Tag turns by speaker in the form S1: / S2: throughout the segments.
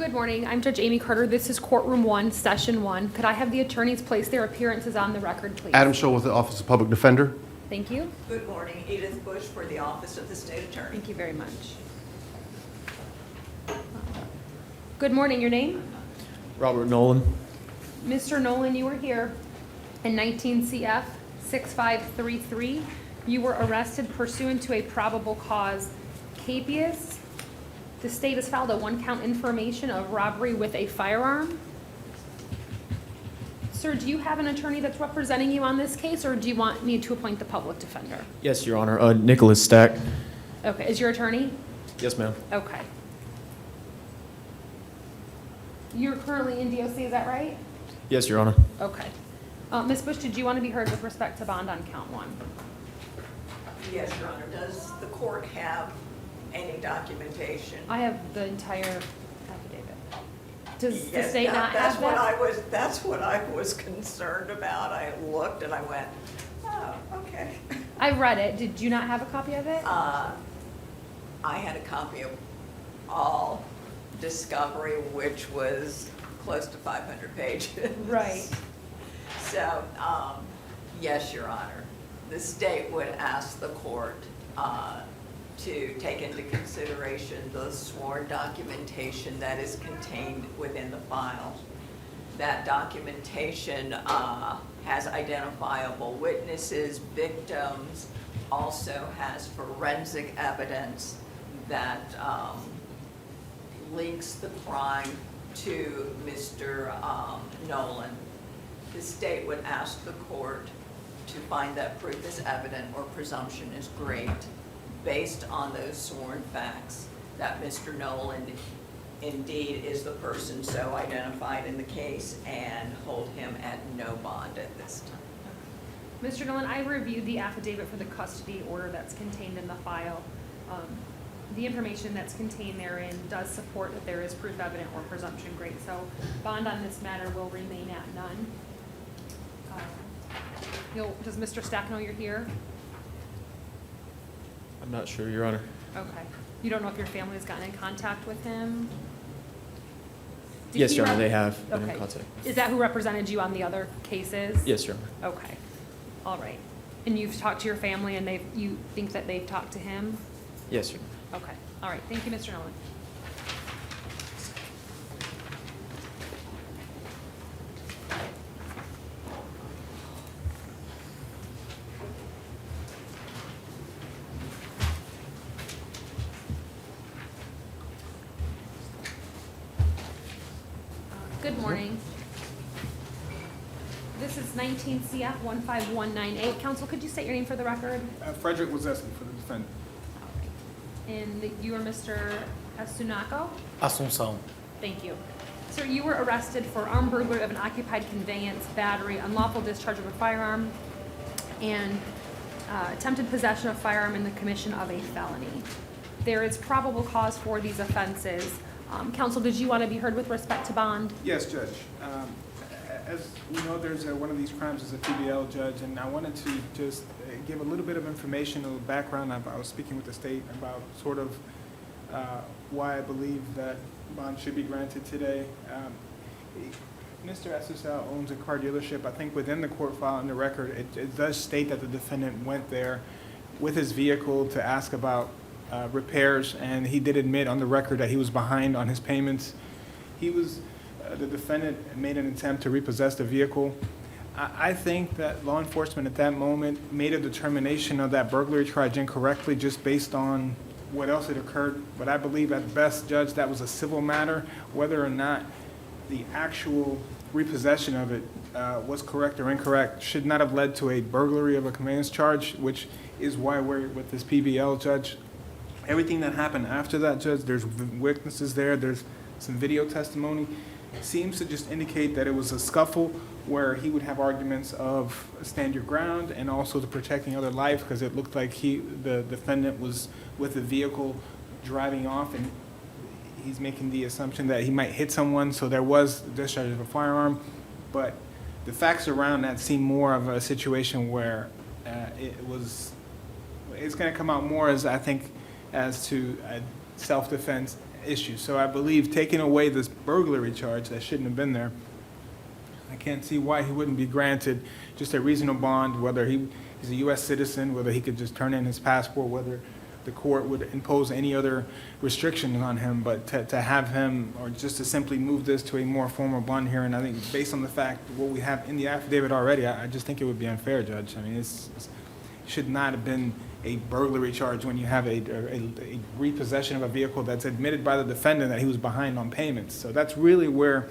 S1: Good morning. I'm Judge Amy Carter. This is Courtroom 1, Session 1. Could I have the attorneys place their appearances on the record, please?
S2: Adam Scholl with the Office of Public Defender.
S1: Thank you.
S3: Good morning, Edith Bush for the Office of the State Attorney.
S1: Thank you very much. Good morning. Your name?
S4: Robert Nolan.
S1: Mr. Nolan, you were here in 19 CF 6533. You were arrested pursuant to a probable cause capias. The state has filed a one-count information of robbery with a firearm. Sir, do you have an attorney that's representing you on this case, or do you want me to appoint the public defender?
S4: Yes, Your Honor. Nicholas Stack.
S1: Okay, is your attorney?
S4: Yes, ma'am.
S1: Okay. You're currently in DOC, is that right?
S4: Yes, Your Honor.
S1: Okay. Ms. Bush, did you want to be heard with respect to bond on count 1?
S3: Yes, Your Honor. Does the court have any documentation?
S1: I have the entire affidavit. Does the
S3: Yes,
S1: state not
S3: that's
S1: have
S3: what
S1: that?
S3: That's what I was concerned about. I looked and I went, oh, okay.
S1: I read it. Did you not have a copy of it?
S3: I had a copy of all discovery, which was close to 500 pages.
S1: Right.
S3: So, yes, Your Honor, the state would ask the court to take into consideration the sworn documentation that is contained within the file. That documentation has identifiable witnesses, victims, also has forensic evidence that links the crime to Mr. Nolan. The state would ask the court to find that proof is evident or presumption is great based on those sworn facts that Mr. Nolan indeed is the person so identified in the case and hold him at no bond at this time.
S1: Mr. Nolan, I reviewed the affidavit for the custody order that's contained in the file. The information that's contained therein does support that there is proof evident or presumption great. So bond on this matter will remain at none. Does Mr. Stack know you're here?
S4: I'm not sure, Your Honor.
S1: Okay. You don't know if your family has gotten in contact with him? Did
S4: Yes,
S1: he
S4: Your Honor,
S1: rep-
S4: they have been in
S1: Okay.
S4: contact.
S1: Is that who represented you on the other cases?
S4: Yes, Your Honor.
S1: Okay, all right. And you've talked to your family and you think that they've talked to him?
S4: Yes, Your Honor.
S1: Okay, all right. Thank you, Mr. Nolan. Good morning. This is 19 CF 15198. Counsel, could you state your name for the record?
S5: Frederick Wazeski for the defendant.
S1: And you are Mr. Asunako?
S6: Asunção.
S1: Thank you. Sir, you were arrested for armed burglary of an occupied conveyance, battery, unlawful discharge of a firearm, and attempted possession of firearm in the commission of a felony. There is probable cause for these offenses. Counsel, did you want to be heard with respect to bond?
S5: Yes, Judge. As we know, there's one of these crimes is a PBL, Judge, and I wanted to just give a little bit of information, a little background. I was speaking with the state about sort of why I believe that bond should be granted today. Mr. Asusao owns a car dealership. I think within the court file and the record, it does state that the defendant went there with his vehicle to ask about repairs, and he did admit on the record that he was behind on his payments. The defendant made an attempt to repossess the vehicle. I think that law enforcement at that moment made a determination of that burglary charge incorrectly just based on what else had occurred. But I believe at best, Judge, that was a civil matter. Whether or not the actual repossession of it was correct or incorrect should not have led to a burglary of a conveyance charge, which is why we're with this PBL, Judge. Everything that happened after that, Judge, there's witnesses there, there's some video testimony, seems to just indicate that it was a scuffle where he would have arguments of stand your ground and also to protecting other life, because it looked like the defendant was with the vehicle driving off, and he's making the assumption that he might hit someone, so there was discharge of a firearm. But the facts around that seem more of a situation where it's going to come out more as, I think, as to self-defense issue. So I believe taking away this burglary charge that shouldn't have been there, I can't see why he wouldn't be granted just a reasonable bond, whether he's a U.S. citizen, whether he could just turn in his passport, whether the court would impose any other restrictions on him, but to have him, or just to simply move this to a more formal bond hearing, I think based on the fact of what we have in the affidavit already, I just think it would be unfair, Judge. I mean, it should not have been a burglary charge when you have a repossession of a vehicle that's admitted by the defendant that he was behind on payments. So that's really where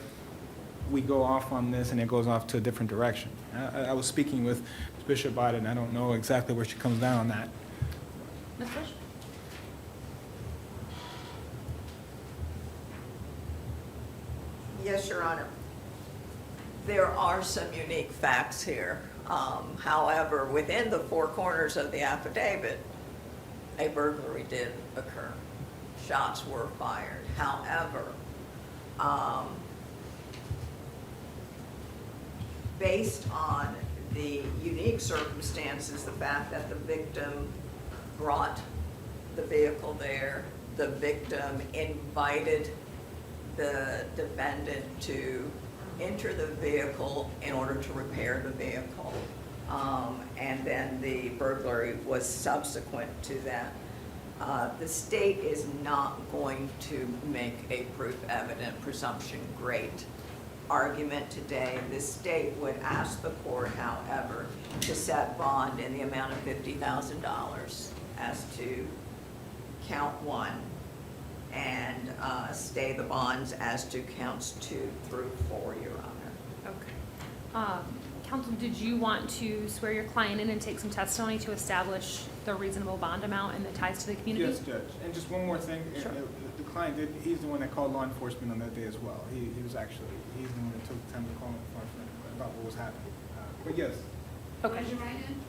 S5: we go off on this, and it goes off to a different direction. I was speaking with Ms. Bishop about it, and I don't know exactly where she comes down on that.
S1: Ms. Bush?
S3: Yes, Your Honor. There are some unique facts here. However, within the four corners of the affidavit, a burglary did occur. Shots were fired. However, based on the unique circumstances, the fact that the victim brought the vehicle there, the victim invited the defendant to enter the vehicle in order to repair the vehicle, and then the burglary was subsequent to that. The state is not going to make a proof evident presumption great argument today. The state would ask the court, however, to set bond in the amount of $50,000 as to count 1, and stay the bonds as to counts 2 through 4, Your Honor.
S1: Okay. Counsel, did you want to swear your client in and take some testimony to establish the reasonable bond amount and the ties to the community?
S5: Yes, Judge. And just one more thing.
S1: Sure.
S5: The client he's the one that called law enforcement on that day as well. He's the one that took the time to call law enforcement about what was happening. But yes.
S1: Okay.
S6: Raise your right hand.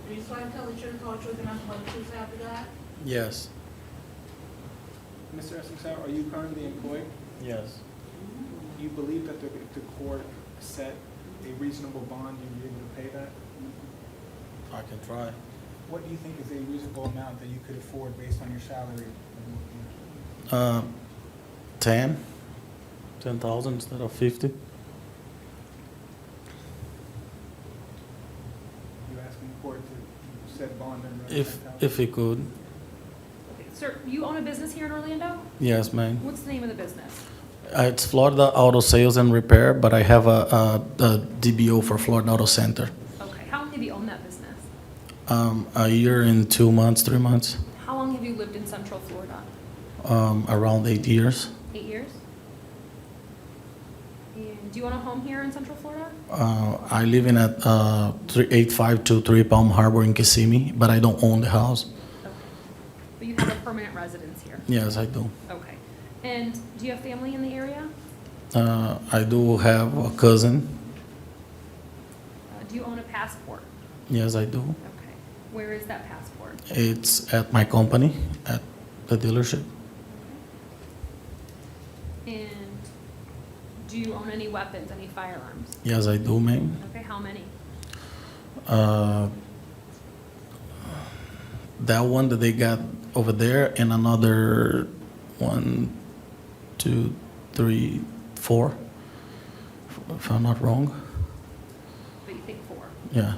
S6: Are you swear to tell the truth, the whole truth, and nothing but the truth, so help you God?
S4: Yes.
S5: Mr. Essex, are you currently employed?
S4: Yes.
S5: Do you believe that if the court set a reasonable bond, you'd be able to pay that?
S4: I can try.
S5: What do you think is a reasonable amount that you could afford based on your salary?
S7: 10,000 instead of 50.
S5: You asking the court to set bond and
S7: If he could.
S1: Okay. Sir, you own a business here in Orlando?
S7: Yes, ma'am.
S1: What's the name of the business?
S7: It's Florida Auto Sales and Repair, but I have a DBO for Florida Auto Center.
S1: Okay. How long have you owned that business?
S7: A year and 2 months, 3 months,
S1: How long have you lived in Central Florida?
S7: around 8 years.
S1: 8 years? And do you own a home here in Central Florida?
S7: I live in at 8523 Palm Harbor in Kissimmee, but I don't own the house.
S1: Okay. But you have a permanent residence here?
S7: Yes, I do.
S1: Okay. And do you have family in the area?
S7: I do have a cousin.
S1: Do you own a passport?
S7: Yes, I do.
S1: Okay. Where is that passport?
S7: It's at my company, at the dealership.
S1: And do you own any weapons, any firearms?
S7: Yes, I do, ma'am.
S1: Okay, how many?
S7: That one that they got over there, and another 1, 2, 3, 4, if I'm not wrong.
S1: But you think 4?
S7: Yeah.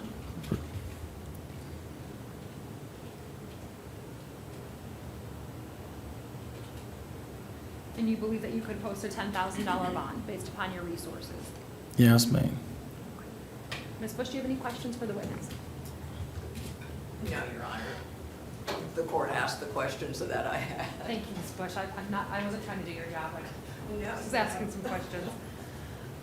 S1: And you believe that you could post a $10,000 bond based upon your resources?
S7: Yes, ma'am.
S1: Ms. Bush, do you have any questions for the witness?
S3: No, Your Honor. The court asked the questions that I had.
S1: Thank you, Ms. Bush. I wasn't trying to do your job.
S3: No.
S1: I was asking some questions.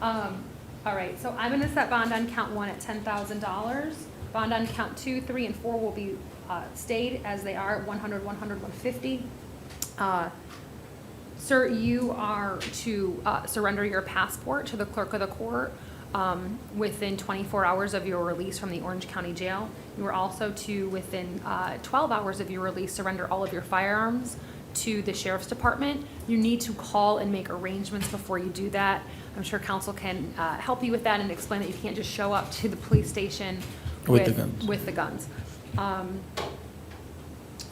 S1: All right, so I'm gonna set bond on count 1 at $10,000. Bond on count 2, 3, and 4 will be stayed as they are at 100, 100, 150. Sir, you are to surrender your passport to the clerk of the court within 24 hours of your release from the Orange County Jail. You are also to, within 12 hours of your release, surrender all of your firearms to the Sheriff's Department. You need to call and make arrangements before you do that. I'm sure counsel can help you with that and explain that you can't just show up to the police station
S7: With the guns.
S1: with the guns.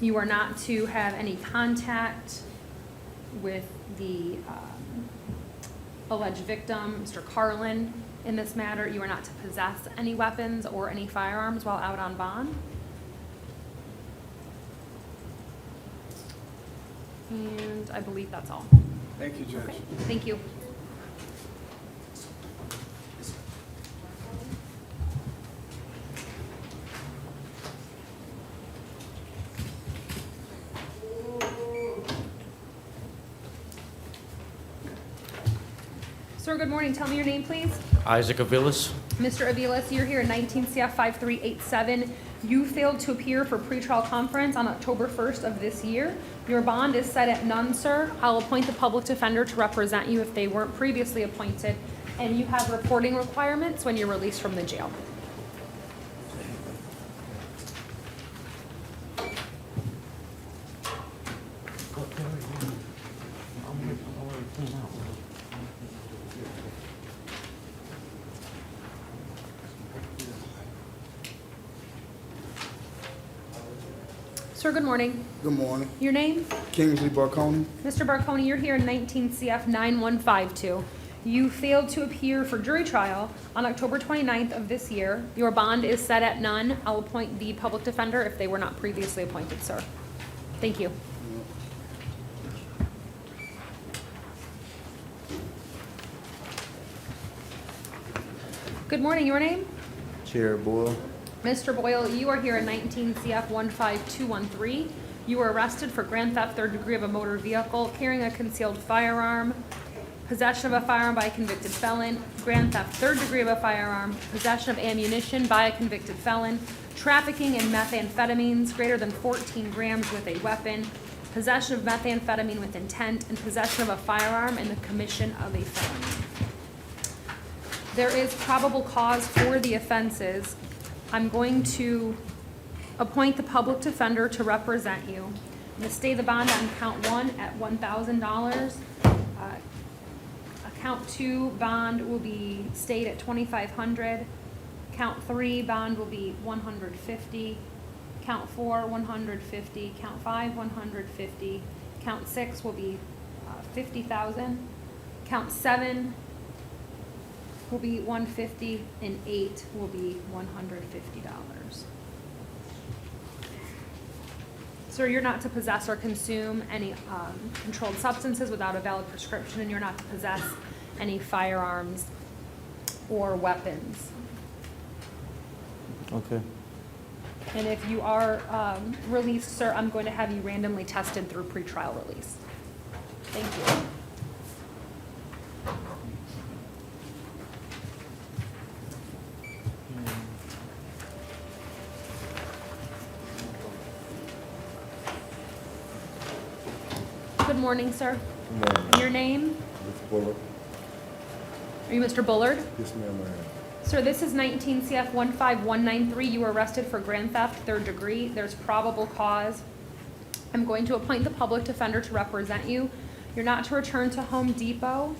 S1: You are not to have any contact with the alleged victim, Mr. Carlin, in this matter. You are not to possess any weapons or any firearms while out on bond. And I believe that's all.
S5: Thank you, Judge.
S1: Okay, thank you. Sir, good morning. Tell me your name, please.
S8: Isaac Avilas.
S1: Mr. Avilas, you're here in 19 CF 5387. You failed to appear for pretrial conference on October 1st of this year. Your bond is set at none, sir. I'll appoint the public defender to represent you if they weren't previously appointed. And you have reporting requirements when you're released from the jail. Sir, good morning.
S9: Good morning.
S1: Your name?
S9: Kingsley Barconi.
S1: Mr. Barconi, you're here in 19 CF 9152. You failed to appear for jury trial on October 29th of this year. Your bond is set at none. I'll appoint the public defender if they were not previously appointed, sir. Thank you. Good morning. Your name?
S2: Chair Boyle.
S1: Mr. Boyle, you are here in 19 CF 15213. You were arrested for grand theft, third degree of a motor vehicle, carrying a concealed firearm, possession of a firearm by a convicted felon, grand theft, third degree of a firearm, possession of ammunition by a convicted felon, trafficking in methamphetamines greater than 14 grams with a weapon, possession of methamphetamine with intent, and possession of a firearm in the commission of a felony. There is probable cause for the offenses. I'm going to appoint the public defender to represent you. I'm going to stay the bond on count 1 at $1,000. Count 2 bond will be stayed at $2,500. Count 3 bond will be $150. Count 4 $150. Count 5 $150. Count 6 will be $50,000. Count 7 will be $150, and 8 will be $150. Sir, you're not to possess or consume any controlled substances without a valid prescription, and you're not to possess any firearms or weapons.
S2: Okay.
S1: And if you are released, sir, I'm going to have you randomly tested through pretrial release. Thank you. Good morning, sir.
S10: Good morning,
S1: Your name?
S10: Mr. Bullard.
S1: Are you Mr. Bullard?
S10: Yes, ma'am, I am.
S1: Sir, this is 19 CF 15193. You were arrested for grand theft, third degree. There's probable cause. I'm going to appoint the public defender to represent you. You're not to return to Home Depot.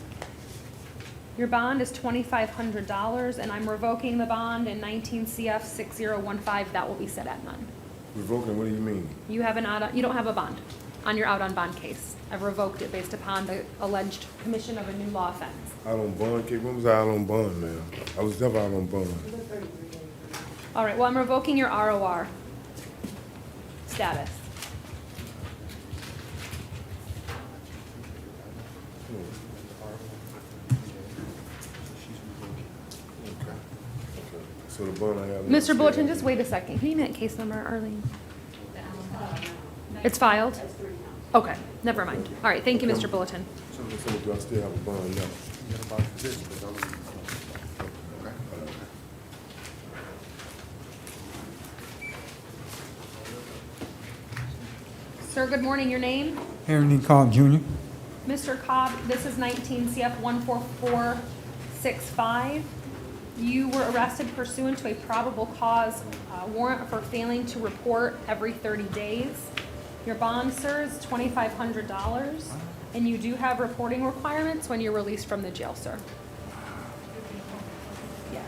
S1: Your bond is $2,500, and I'm revoking the bond in 19 CF 6015. That will be set at none.
S10: Revoking, what do you mean?
S1: You don't have a bond on your out on bond case. I've revoked it based upon the alleged commission of a new law offense.
S10: Out on bond, Kate? When was I out on bond, ma'am? I was never out on bond.
S1: All right, well, I'm revoking your ROR status.
S10: Okay. So the bond I have.
S1: Mr. Bulletin, just wait a second. Can you give me that case number, Arlene? It's filed? Okay, never mind. All right, thank you, Mr. Bulletin.
S10: So do I still have a bond now?
S1: Sir, good morning. Your name?
S11: Henry Cobb Jr.
S1: Mr. Cobb, this is 19 CF 14465. You were arrested pursuant to a probable cause warrant for failing to report every 30 days. Your bond, sir, is $2,500, and you do have reporting requirements when you're released from the jail, sir. Yes.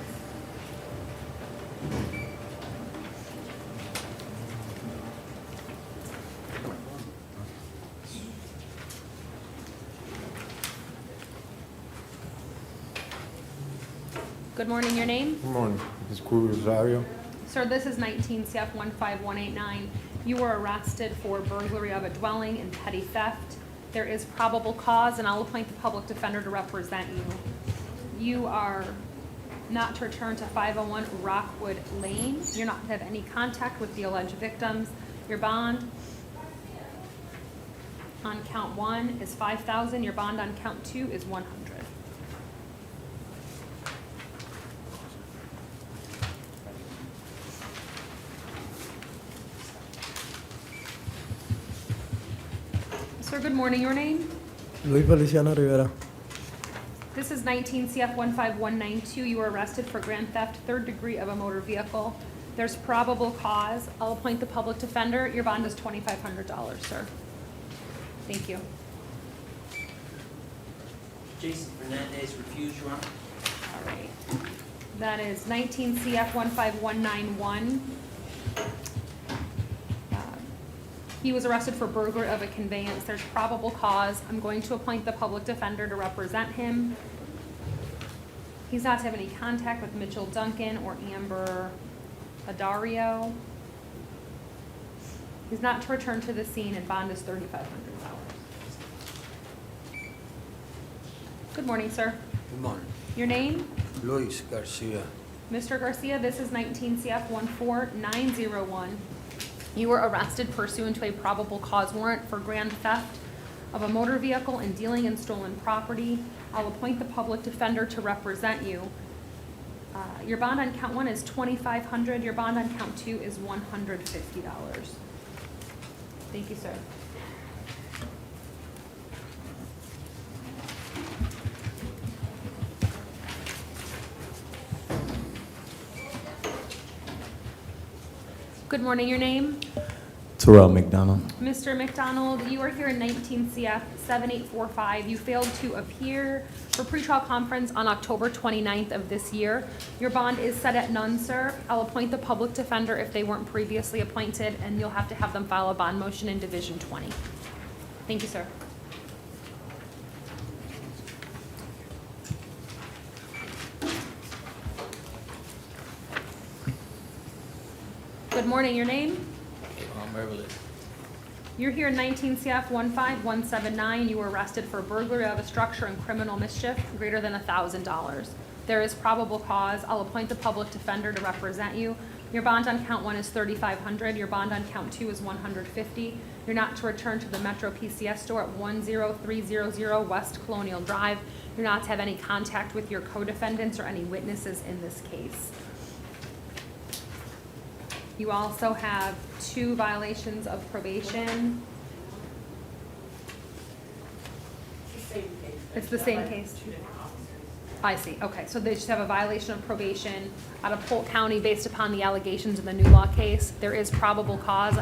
S1: Good morning, your name?
S10: Good morning. This is Cruz Rosario.
S1: Sir, this is 19 CF 15189. You were arrested for burglary of a dwelling and petty theft. There is probable cause, and I'll appoint the public defender to represent you. You are not to return to 501 Rockwood Lane. You're not to have any contact with the alleged victims. Your bond on count 1 is $5,000. Your bond on count 2 is $100. Sir, good morning. Your name?
S8: Luis Feliciano Rivera.
S1: This is 19 CF 15192. You were arrested for grand theft, third degree of a motor vehicle. There's probable cause. I'll appoint the public defender. Your bond is $2,500, sir. Thank you.
S9: Jason Fernandez, refused, Your Honor.
S1: All right. That is 19 CF 15191. He was arrested for burglary of a conveyance. There's probable cause. I'm going to appoint the public defender to represent him. He's not to have any contact with Mitchell Duncan or Amber Adario. He's not to return to the scene, and bond is $3,500. Good morning, sir.
S8: Good morning.
S1: Your name?
S8: Luis Garcia.
S1: Mr. Garcia, this is 19 CF 14901. You were arrested pursuant to a probable cause warrant for grand theft of a motor vehicle and dealing in stolen property. I'll appoint the public defender to represent you. Your bond on count 1 is $2,500. Your bond on count 2 is $150. Thank you, sir. Good morning, your name?
S8: Terrell McDonald.
S1: Mr. McDonald, you are here in 19 CF 7845. You failed to appear for pretrial conference on October 29th of this year. Your bond is set at none, sir. I'll appoint the public defender if they weren't previously appointed, and you'll have to have them file a bond motion in Division 20. Thank you, sir. Good morning, your name?
S4: Beverly.
S1: You're here in 19 CF 15179. You were arrested for burglary of a structure and criminal mischief greater than $1,000. There is probable cause. I'll appoint the public defender to represent you. Your bond on count 1 is $3,500. Your bond on count 2 is $150. You're not to return to the Metro PCS store at 10300 West Colonial Drive. You're not to have any contact with your co-defendants or any witnesses in this case. You also have 2 violations of probation. It's the same case. I see, okay, so they just have a violation of probation out of Polk County based upon the allegations in the new law case. There is probable cause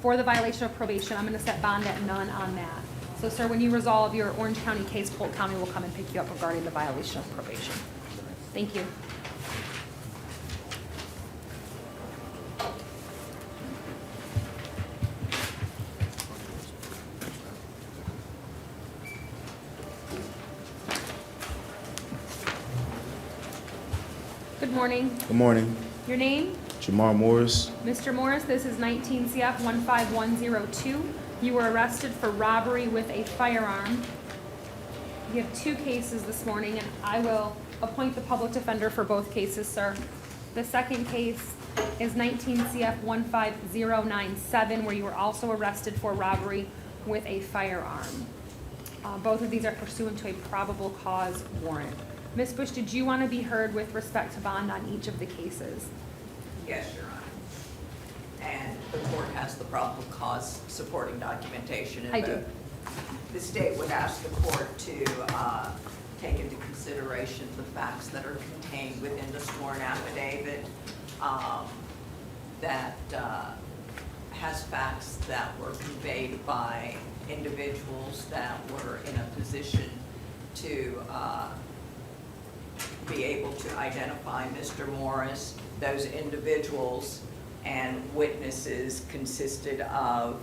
S1: for the violation of probation. I'm gonna set bond at none on that. So sir, when you resolve your Orange County case, Polk County will come and pick you up regarding the violation of probation. Thank you. Good morning.
S11: Good morning.
S1: Your name?
S11: Jamar Morris.
S1: Mr. Morris, this is 19 CF 15102. You were arrested for robbery with a firearm. You have 2 cases this morning, and I will appoint the public defender for both cases, sir. The second case is 19 CF 15097, where you were also arrested for robbery with a firearm. Both of these are pursuant to a probable cause warrant. Ms. Bush, did you want to be heard with respect to bond on each of the cases?
S3: Yes, Your Honor. And the court has the probable cause supporting documentation in
S1: I
S3: both.
S1: do.
S3: The state would ask the court to take into consideration the facts that are contained within the sworn affidavit that has facts that were conveyed by individuals that were in a position to be able to identify Mr. Morris. Those individuals and witnesses consisted of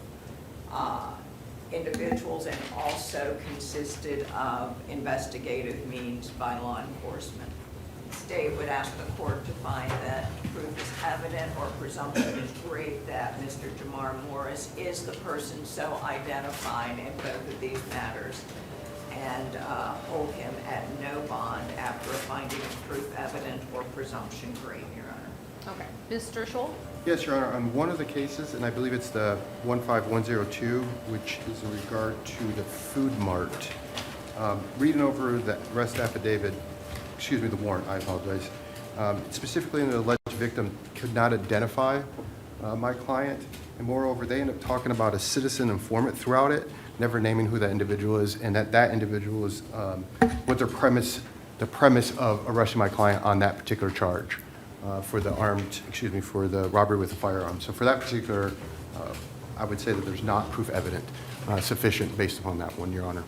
S3: individuals and also consisted of investigative means by law enforcement. The state would ask the court to find that proof is evident or presumption is great that Mr. Jamar Morris is the person so identified in both of these matters, and hold him at no bond after a finding of proof evident or presumption great, Your Honor.
S1: Okay. Mr. Scholl?
S2: Yes, Your Honor, on one of the cases, and I believe it's the 15102, which is in regard to the Food Mart, reading over the arrest affidavit, excuse me, the warrant, I apologize, specifically the alleged victim could not identify my client, and moreover, they end up talking about a citizen informant throughout it, never naming who that individual is, and that individual is what the premise of arresting my client on that particular charge for the for the robbery with a firearm. So for that particular, I would say that there's not proof evident sufficient based upon that one, Your Honor.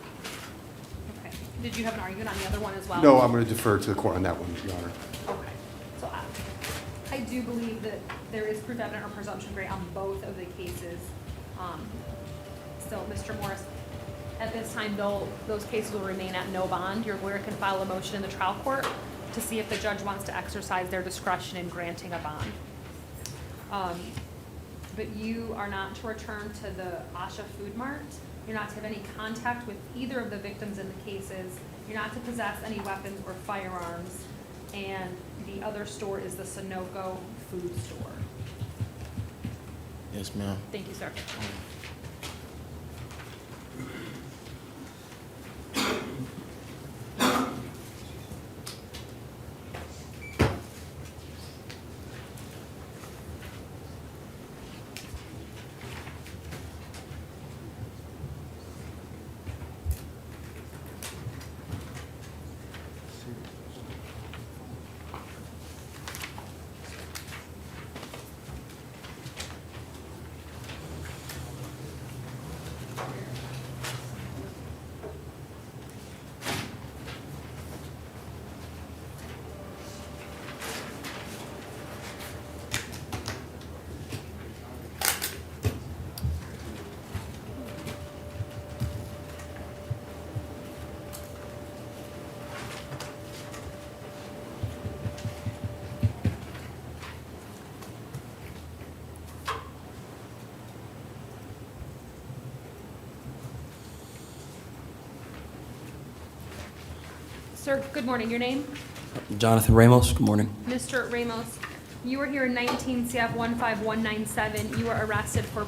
S1: Okay. Did you have an argument on the other one as well?
S2: No, I'm going to defer to the court on that one, Your Honor.
S1: Okay. So I do believe that there is proof evident or presumption great on both of the cases. So, Mr. Morris, at this time, those cases will remain at no bond. Your lawyer can file a motion in the trial court to see if the judge wants to exercise their discretion in granting a bond. But you are not to return to the Asha Food Mart. You're not to have any contact with either of the victims in the cases. You're not to possess any weapons or firearms. And the other store is the Sunoco Food Store.
S7: Yes, ma'am.
S1: Thank you, sir. Sir, good morning. Your name?
S8: Jonathan Ramos, good morning.
S1: Mr. Ramos, you were here in 19 CF 15197. You were arrested for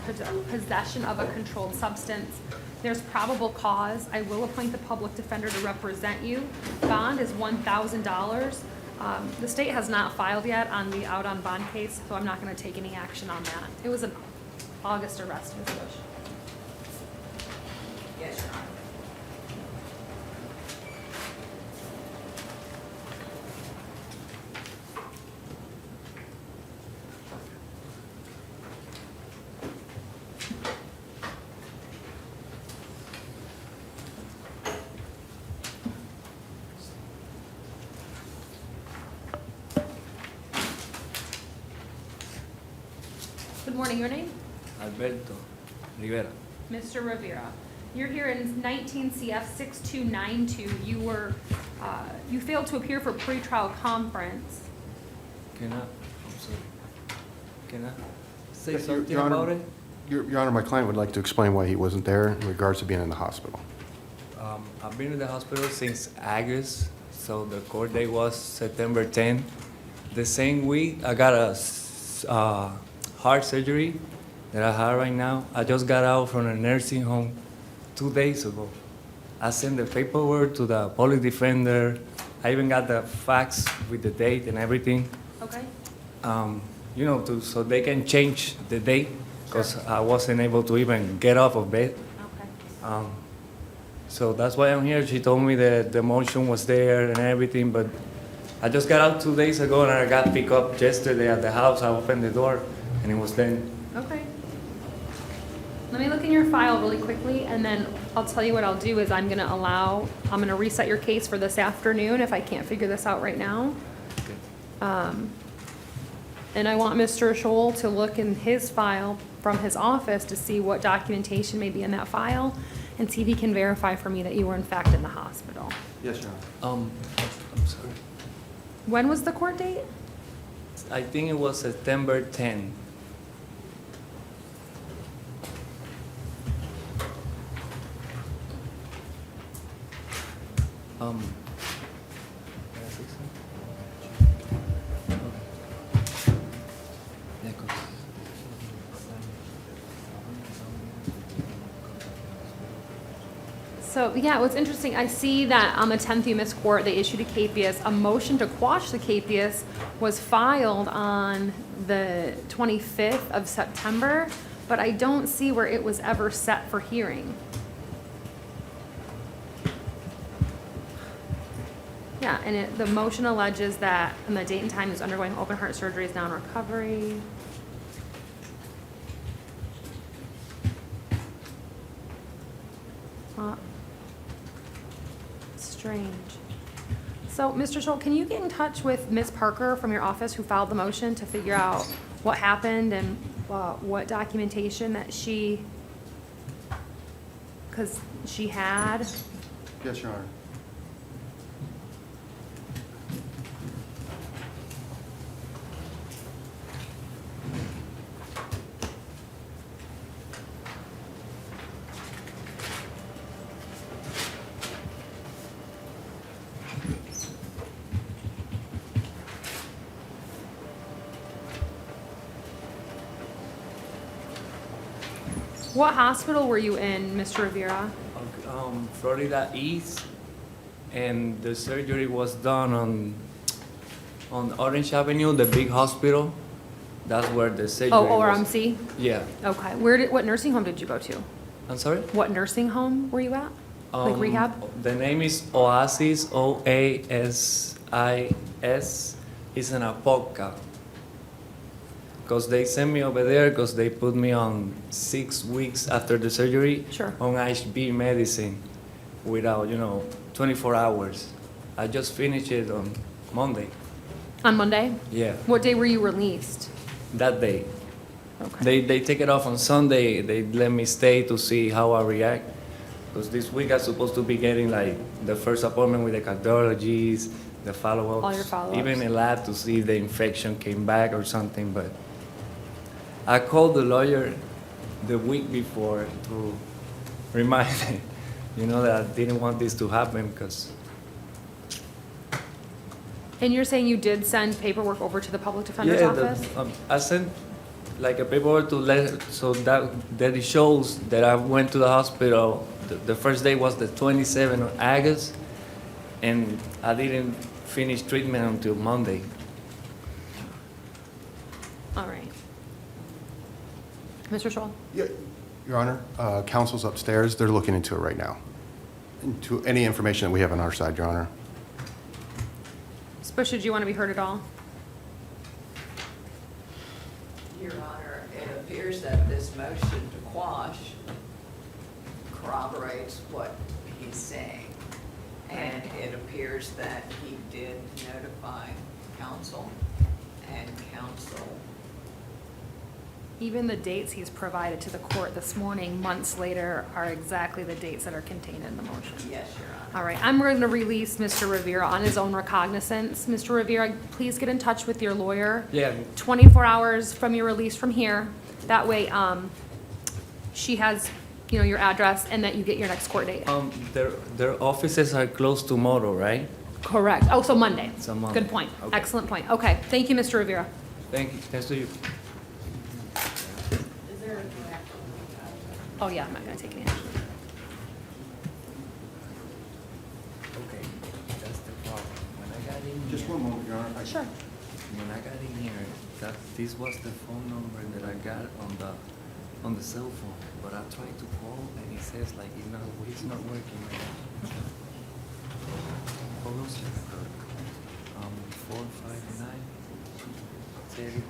S1: possession of a controlled substance. There's probable cause. I will appoint the public defender to represent you. Bond is $1,000. The state has not filed yet on the out on bond case, so I'm not going to take any action on that. It was an August arrest, Ms. Bush.
S3: Yes, Your Honor.
S1: Good morning. Your name?
S8: Alberto Rivera.
S1: Mr. Rivera. You're here in 19 CF 6292. You failed to appear for pretrial conference.
S8: Can I, I'm sorry, can I say
S2: Yes, Your
S8: something
S2: Honor.
S8: about it?
S2: Your Honor, my client would like to explain why he wasn't there in regards to being in the hospital.
S8: I've been in the hospital since August, so the court date was September 10. The same week, I got a heart surgery that I have right now. I just got out from a nursing home 2 days ago. I sent the paperwork to the public defender. I even got the fax with the date and everything.
S1: Okay?
S8: So they can change the date, because I wasn't able to even get off of bed.
S1: Okay.
S8: So that's why I'm here. She told me that the motion was there and everything, but I just got out 2 days ago and I got picked up yesterday at the house. I opened the door and it was then.
S1: Okay. Let me look in your file really quickly, and then I'll tell you what I'll do is I'm gonna reset your case for this afternoon if I can't figure this out right now. And I want Mr. Scholl to look in his file from his office to see what documentation may be in that file and see if he can verify for me that you were in fact in the hospital.
S2: Yes, Your Honor.
S8: I'm sorry.
S1: When was the court date?
S8: I think it was September 10. Um,
S1: So, yeah, what's interesting, I see that on the 10th U.S. Court, they issued a capias. A motion to quash the capias was filed on the 25th of September, but I don't see where it was ever set for hearing. Yeah, and the motion alleges that on the date and time he was undergoing open heart surgery is now in recovery. Strange. So, Mr. Schultz, can you get in touch with Ms. Parker from your office who filed the motion to figure out what happened and what documentation that because she had?
S2: Yes, Your Honor.
S1: What hospital were you in, Mr. Rivera?
S8: Florida East, and the surgery was done on Orange Avenue, the big hospital. That's where the surgery
S1: Oh,
S8: was.
S1: ORMC?
S8: Yeah.
S1: Okay. What nursing home did you go to?
S8: I'm sorry?
S1: What nursing home were you at? Like rehab?
S8: The name is Oasis, Oasis. It's in Apopka. Because they sent me over there because they put me on 6 weeks after the surgery
S1: Sure.
S8: on HB medicine without, 24 hours. I just finished it on Monday.
S1: On Monday?
S8: Yeah,
S1: What day were you released?
S8: that day.
S1: Okay.
S8: They take it off on Sunday. They let me stay to see how I react. Because this week I'm supposed to be getting like the first appointment with the cardiologist, the follow-ups.
S1: All your follow-ups.
S8: Even a lab to see if the infection came back or something. But I called the lawyer the week before to remind him, that I didn't want this to happen because,
S1: And you're saying you did send paperwork over to the public defender's
S8: yeah,
S1: office?
S8: I sent like a paperwork to let, so that it shows that I went to the hospital. The first day was the 27th of August, and I didn't finish treatment until Monday.
S1: All right. Mr. Scholl?
S2: Yeah, Your Honor, counsel's upstairs. They're looking into it right now. Into any information that we have on our side, Your Honor.
S1: But should you want to be heard at all?
S3: Your Honor, it appears that this motion to quash corroborates what he's saying. And it appears that he did notify counsel, and counsel,
S1: Even the dates he's provided to the court this morning, months later, are exactly the dates that are contained in the motion.
S3: yes, Your Honor.
S1: All right, I'm going to release Mr. Rivera on his own recognizance. Mr. Rivera, please get in touch with your lawyer.
S8: Yeah,
S1: 24 hours from your release from here. That way, she has, your address and that you get your next court date.
S8: their offices are closed tomorrow, right?
S1: Correct. Oh, so Monday.
S8: So Monday.
S1: Good point.
S8: Okay.
S1: Excellent point. Okay, thank you, Mr. Rivera.
S8: Thank you. Thanks to you.
S1: Oh, yeah, I'm not going to take any action.
S8: Okay, that's the problem. When I got in
S2: Just
S8: here,
S2: one moment, Your Honor.
S1: Sure.
S8: when I got in here, this was the phone number that I got on the cell phone. But I tried to call and it says like it's not working right now. Hold on a second. 459 30.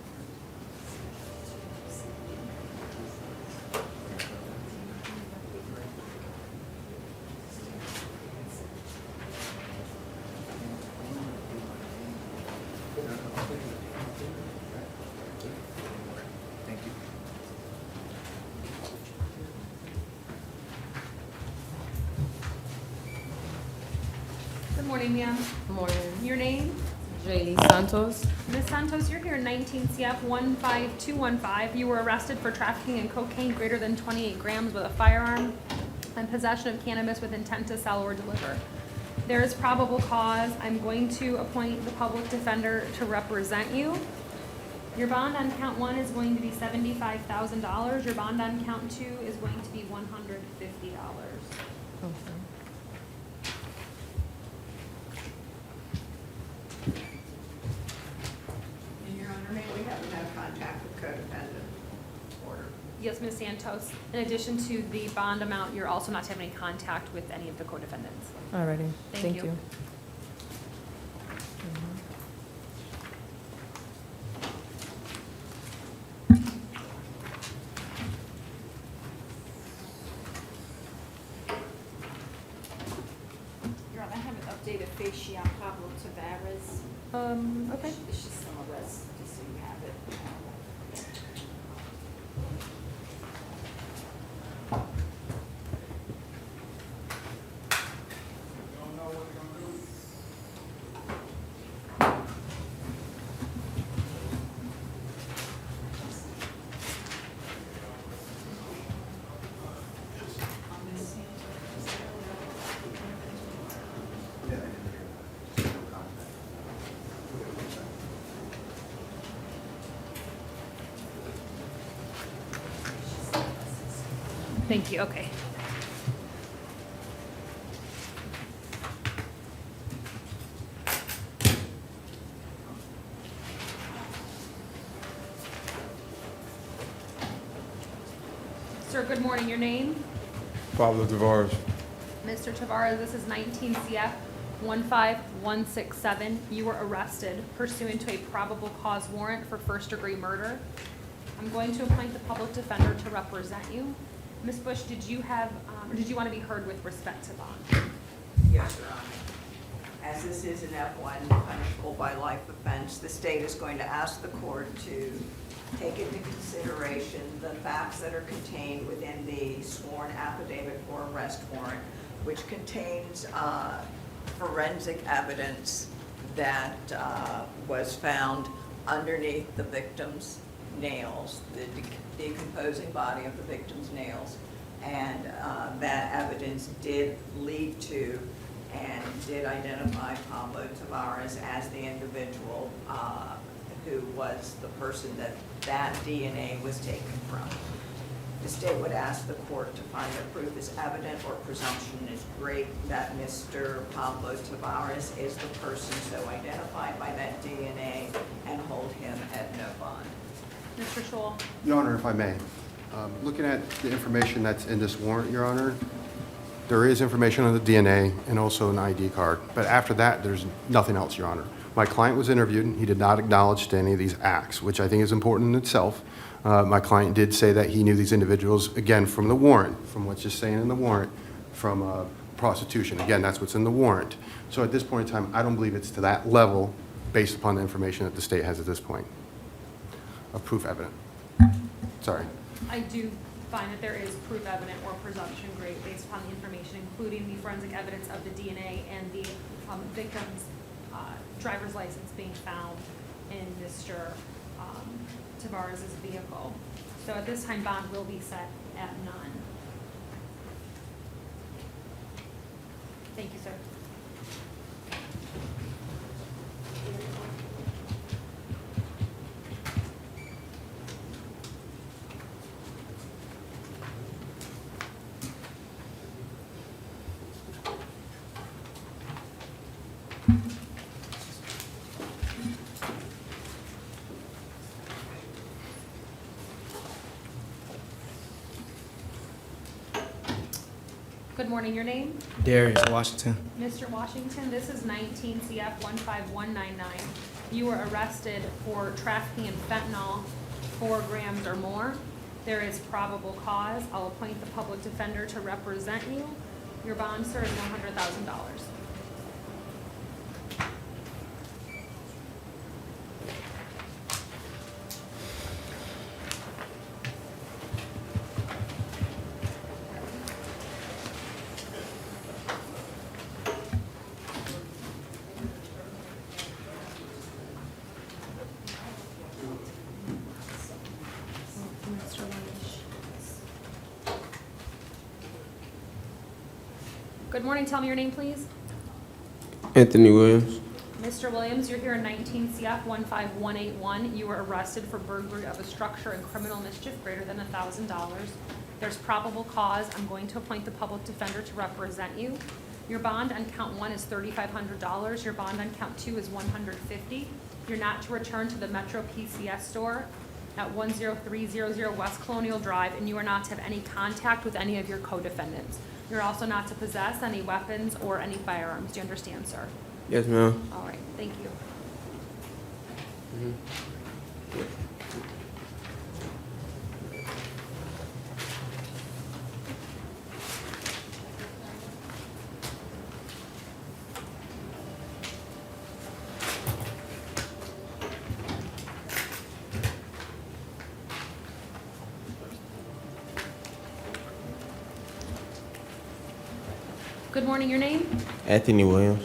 S8: Thank you.
S1: Good morning, ma'am.
S11: Morning.
S1: Your name?
S11: Jaylee Santos.
S1: Ms. Santos, you're here in 19 CF 15215. You were arrested for trafficking in cocaine greater than 28 grams with a firearm and possession of cannabis with intent to sell or deliver. There is probable cause. I'm going to appoint the public defender to represent you. Your bond on count 1 is going to be $75,000. Your bond on count 2 is going to be $150.
S3: And Your Honor, may we have no contact with co-defendant? Order.
S1: Yes, Ms. Santos. In addition to the bond amount, you're also not to have any contact with any of the co-defendants.
S11: Alrighty,
S1: Thank
S11: thank
S1: you.
S11: you.
S12: Your Honor, I have an updated face sheet on Pablo Tavares.
S1: Okay.
S12: It's just some of us, just so you have it.
S1: Thank you, okay. Sir, good morning. Your name?
S10: Pablo Tavares.
S1: Mr. Tavares, this is 19 CF 15167. You were arrested pursuant to a probable cause warrant for first-degree murder. I'm going to appoint the public defender to represent you. Ms. Bush, did you have, or did you want to be heard with respect to bond?
S3: Yes, Your Honor. As this is an F1 punishable by life offense, the state is going to ask the court to take into consideration the facts that are contained within the sworn affidavit for arrest warrant, which contains forensic evidence that was found underneath the victim's nails, the decomposing body of the victim's nails. And that evidence did lead to and did identify Pablo Tavares as the individual who was the person that that DNA was taken from. The state would ask the court to find that proof is evident or presumption is great that Mr. Pablo Tavares is the person so identified by that DNA and hold him at no bond.
S1: Mr. Scholl?
S2: Your Honor, if I may, looking at the information that's in this warrant, Your Honor, there is information on the DNA and also an ID card. But after that, there's nothing else, Your Honor. My client was interviewed. He did not acknowledge to any of these acts, which I think is important in itself. My client did say that he knew these individuals, again, from the warrant, from what's just saying in the warrant, from prostitution. Again, that's what's in the warrant. So at this point in time, I don't believe it's to that level based upon the information that the state has at this point of proof evident. Sorry.
S1: I do find that there is proof evident or presumption great based upon the information, including the forensic evidence of the DNA and the victim's driver's license being found in Mr. Tavares' vehicle. So at this time, bond will be set at none. Thank you, sir. Good morning, your name?
S13: Darius Washington.
S1: Mr. Washington, this is 19 CF 15199. You were arrested for trafficking in fentanyl, 4 grams or more. There is probable cause. I'll appoint the public defender to represent you. Your bond, sir, is $100,000. Good morning, tell me your name, please.
S11: Anthony Williams.
S1: Mr. Williams, you're here in 19 CF 15181. You were arrested for burglary of a structure and criminal mischief greater than $1,000. There's probable cause. I'm going to appoint the public defender to represent you. Your bond on count 1 is $3,500. Your bond on count 2 is $150. You're not to return to the Metro PCS store at 10300 West Colonial Drive, and you are not to have any contact with any of your co-defendants. You're also not to possess any weapons or any firearms. Do you understand, sir?
S11: Yes, ma'am.
S1: All right, thank you. Good morning, your name?
S11: Anthony Williams.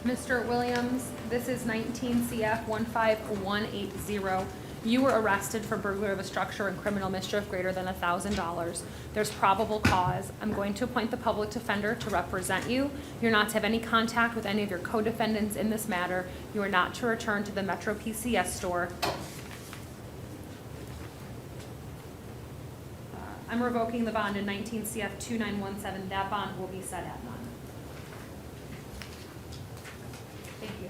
S1: Mr. Williams, this is 19 CF 15180. You were arrested for burglary of a structure and criminal mischief greater than $1,000. There's probable cause. I'm going to appoint the public defender to represent you. You're not to have any contact with any of your co-defendants in this matter. You are not to return to the Metro PCS store. I'm revoking the bond in 19 CF 2917. That bond will be set at none. Thank you.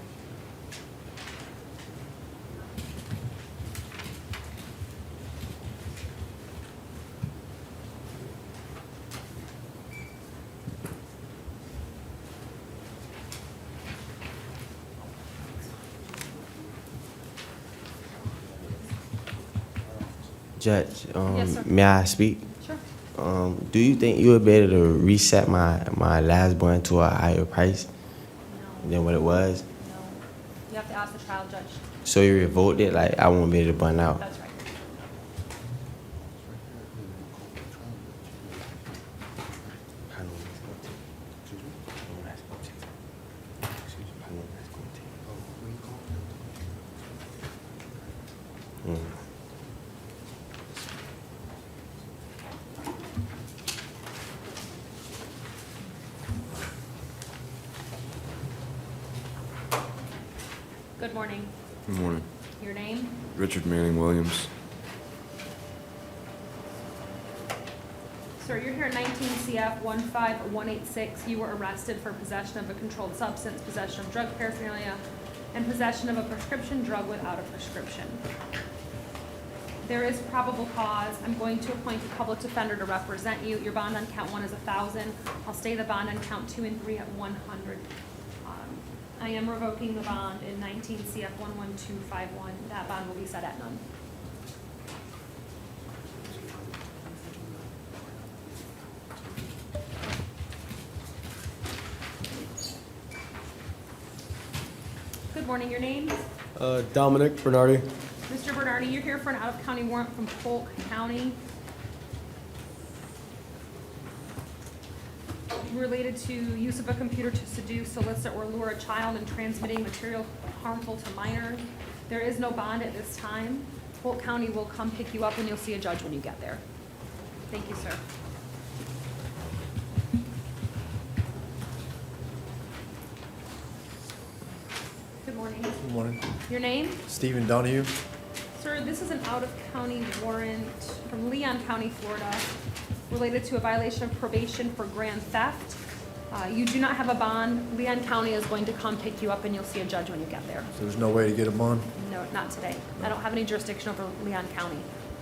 S11: Judge,
S1: Yes, sir.
S11: may I speak?
S1: Sure.
S11: Do you think you would be able to reset my last bond to a higher price
S1: No,
S11: than what it was?
S1: no. You have to ask the trial judge.
S11: So you revoked it, like I won't be able to bond out?
S1: That's right. Good morning.
S10: Good morning.
S1: Your name?
S10: Richard Manning Williams.
S1: Sir, you're here at 19 CF 15186. You were arrested for possession of a controlled substance, possession of drug paraphernalia, and possession of a prescription drug without a prescription. There is probable cause. I'm going to appoint a public defender to represent you. Your bond on count 1 is 1,000. I'll stay the bond on count 2 and 3 at 100. I am revoking the bond in 19 CF 11251. That bond will be set at none. Good morning, your name?
S4: Dominic Bernardi.
S1: Mr. Bernardi, you're here for an out-of-county warrant from Polk County related to use of a computer to seduce, solicit, or lure a child and transmitting material harmful to minors. There is no bond at this time. Polk County will come pick you up and you'll see a judge when you get there. Thank you, sir. Good morning.
S13: Good morning.
S1: Your name?
S13: Stephen Donahue.
S1: Sir, this is an out-of-county warrant from Leon County, Florida, related to a violation of probation for grand theft. You do not have a bond. Leon County is going to come pick you up and you'll see a judge when you get there.
S13: So there's no way to get him on?
S1: No, not today. I don't have any jurisdiction over Leon County.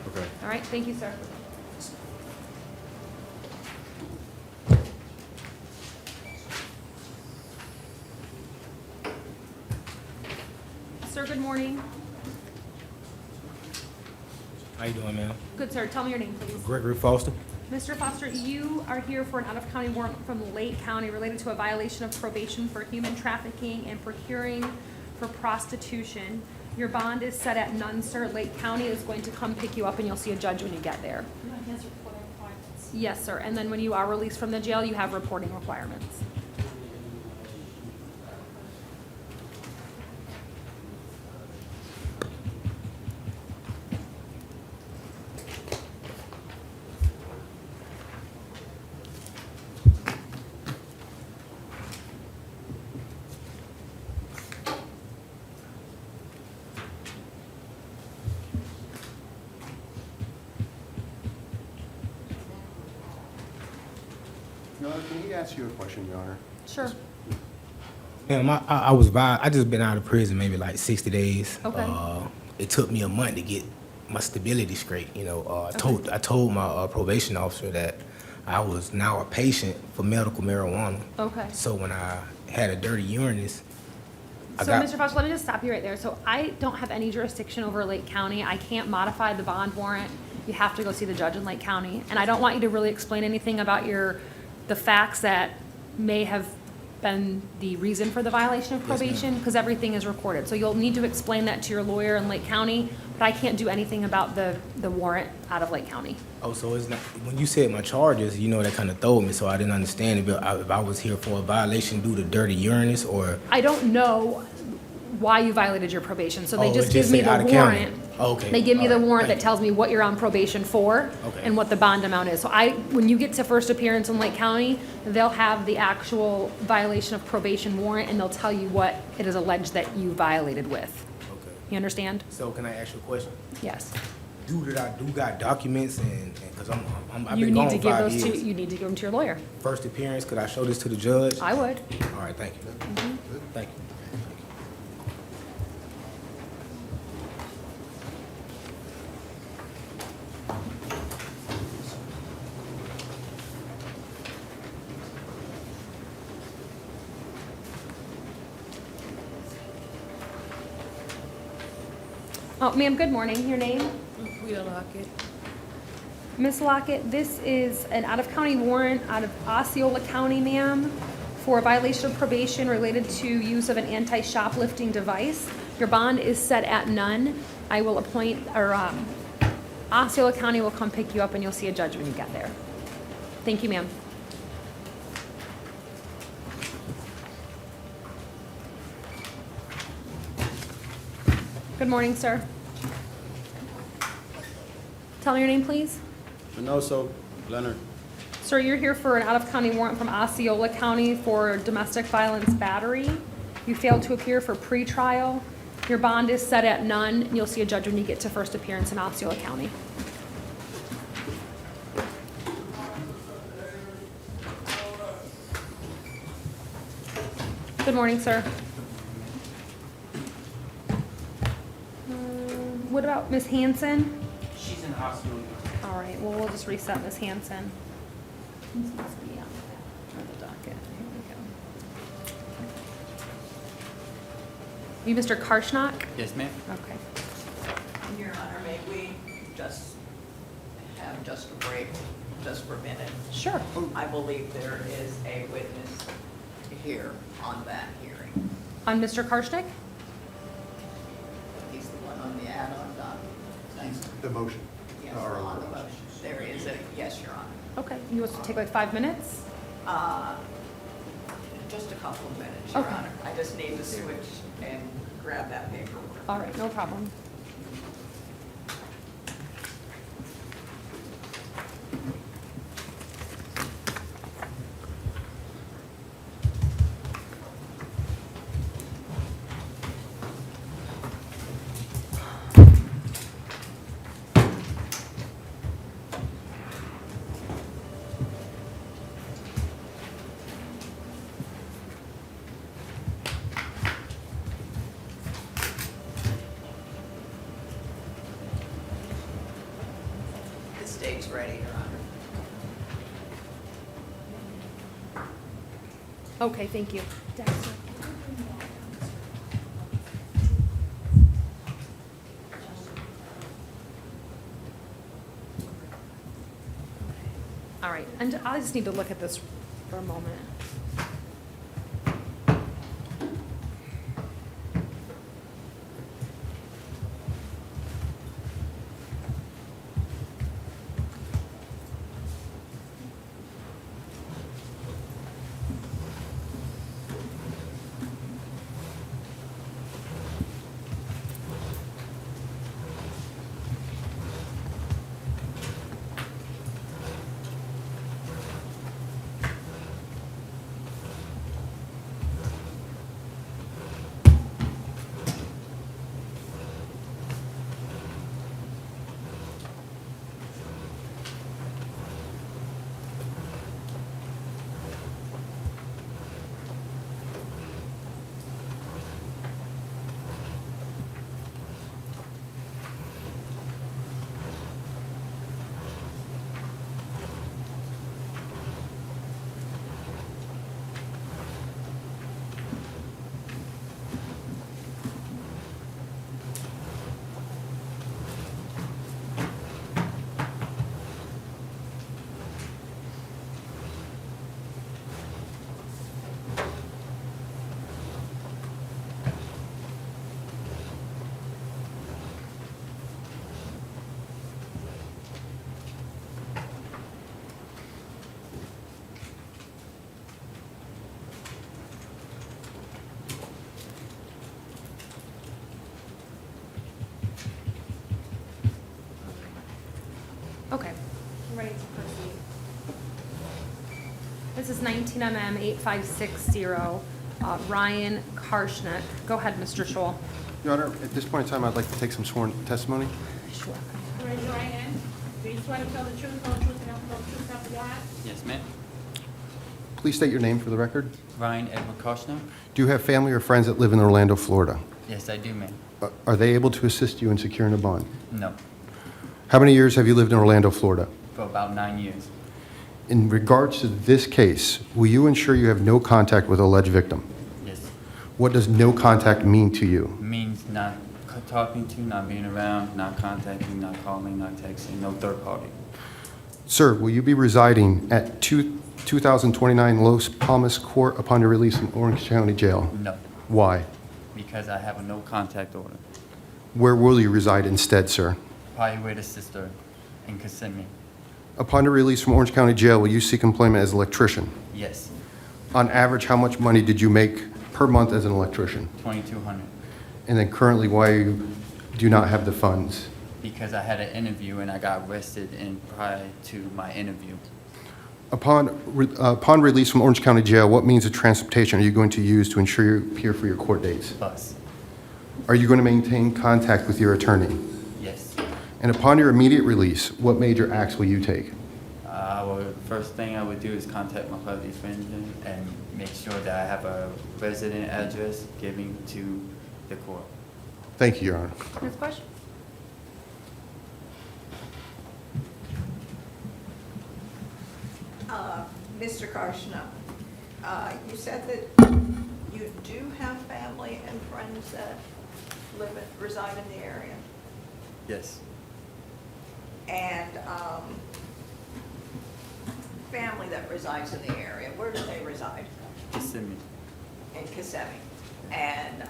S13: Okay.
S1: All right, thank you, sir. Sir, good morning.
S4: How you doing, ma'am?
S1: Good, sir. Tell me your name, please.
S4: Gregory Foster.
S1: Mr. Foster, you are here for an out-of-county warrant from Lake County related to a violation of probation for human trafficking and procuring for prostitution. Your bond is set at none, sir. Lake County is going to come pick you up and you'll see a judge when you get there. Yes, sir. And then when you are released from the jail, you have reporting requirements.
S2: Miller, can he ask you a question, Your Honor?
S1: Sure.
S4: Ma'am, I just been out of prison maybe like 60 days.
S1: Okay.
S4: It took me a month to get my stability straight. You know, I told my probation officer that I was now a patient for medical marijuana.
S1: Okay.
S4: So when I had a dirty urinus,
S1: So, Mr. Fox, let me just stop you right there. So I don't have any jurisdiction over Lake County. I can't modify the bond warrant. You have to go see the judge in Lake County. And I don't want you to really explain anything about the facts that may have been the reason for the violation of
S4: Yes, ma'am.
S1: probation, because everything is recorded. So you'll need to explain that to your lawyer in Lake County, but I can't do anything about the warrant out of Lake County.
S4: oh, so it's not, when you said my charges, you know, that kind of threw me, so I didn't understand if I was here for a violation due to dirty urinus or.
S1: I don't know why you violated your probation, so they
S4: Oh,
S1: just
S4: it
S1: give
S4: just
S1: me
S4: say
S1: the
S4: out of county.
S1: warrant.
S4: Okay.
S1: They give me the
S4: All right.
S1: warrant that
S4: Thank
S1: tells me what you're on probation for
S4: Okay.
S1: and what the bond amount is. So when you get to first appearance in Lake County, they'll have the actual violation of probation warrant, and they'll tell you what it is alleged that you violated with.
S4: Okay.
S1: You understand?
S4: So can I ask you a question?
S1: Yes.
S4: I do got documents and because I've
S1: You
S4: been
S1: need
S4: gone
S1: to give
S4: 5
S1: those
S4: years.
S1: you need to give them to your lawyer.
S4: First appearance, could I show this to the judge?
S1: I would.
S4: All right, thank you. Thank you.
S1: Oh, ma'am, good morning. Your name?
S6: Rita Lockett.
S1: Ms. Lockett, this is an out-of-county warrant out of Osceola County, ma'am, for a violation of probation related to use of an anti-shoplifting device. Your bond is set at none. I will appoint, or Osceola County will come pick you up and you'll see a judge when you get there. Thank you, ma'am. Good morning, sir. Tell me your name, please.
S14: Minoso Leonard.
S1: Sir, you're here for an out-of-county warrant from Osceola County for domestic violence battery. You failed to appear for pretrial. Your bond is set at none, and you'll see a judge when you get to first appearance in Osceola County. Good morning, sir. What about Ms. Hanson?
S9: She's in the hospital.
S1: All right, well, we'll just reset Ms. Hanson. This must be on the docket. Here we go. You Mr. Karshnock?
S9: Yes, ma'am.
S1: Okay.
S3: Your Honor, may we just have just a break, just for a minute?
S1: Sure.
S3: I believe there is a witness here on that hearing.
S1: On Mr. Karshnick?
S3: He's the one on the add-on doc. Thanks.
S2: The motion.
S3: Yes,
S2: Or-
S3: on the motion. There is a, yes, Your Honor.
S1: Okay, you want to take like 5 minutes?
S3: Just a couple of minutes, Your
S1: Okay.
S3: Honor. I just need to switch and grab that paperwork.
S1: All right, no problem.
S3: The state's ready, Your Honor.
S1: Okay, thank you. Dexter. All right, and I just need to look at this for a moment. is 19MM 8560, Ryan Karshnick. Go ahead, Mr. Scholl.
S2: Your Honor, at this point in time, I'd like to take some sworn testimony.
S1: Sure.
S6: Raise your right hand. Do you swear to tell the truth, whole truth, and nothing but the truth, so help you God?
S14: Yes, ma'am.
S2: Please state your name for the record.
S14: Ryan Edward Koshner?
S2: Do you have family or friends that live in Orlando, Florida?
S14: Yes, I do, ma'am.
S2: Are they able to assist you in securing a bond?
S14: No,
S2: How many years have you lived in Orlando, Florida?
S14: for about 9 years.
S2: In regards to this case, will you ensure you have no contact with alleged victim?
S14: Yes.
S2: What does no contact mean to you?
S14: Means not talking to, not being around, not contacting, not calling, not texting, no third party.
S2: Sir, will you be residing at 2029 Los Palmas Court upon your release from Orange County Jail?
S14: No,
S2: Why?
S14: because I have a no contact order.
S2: Where will you reside instead, sir?
S14: Probably with a sister in Kissimmee.
S2: Upon your release from Orange County Jail, will you seek employment as an electrician?
S14: Yes,
S2: On average, how much money did you make per month as an electrician?
S14: 2,200.
S2: And then currently, why you do not have the funds?
S14: Because I had an interview and I got arrested prior to my interview.
S2: Upon release from Orange County Jail, what means of transportation are you going to use to ensure you appear for your court dates?
S14: Bus.
S2: Are you going to maintain contact with your attorney?
S14: Yes.
S2: And upon your immediate release, what major acts will you take?
S14: First thing I would do is contact my father's friends and make sure that I have a resident address giving to the court.
S2: Thank you, Your Honor.
S1: Next question.
S3: Mr. Karshner, you said that you do have family and friends that reside in the area?
S14: Yes.
S3: And family that resides in the area, where do they reside?
S14: Kissimmee.
S3: In Kissimmee. And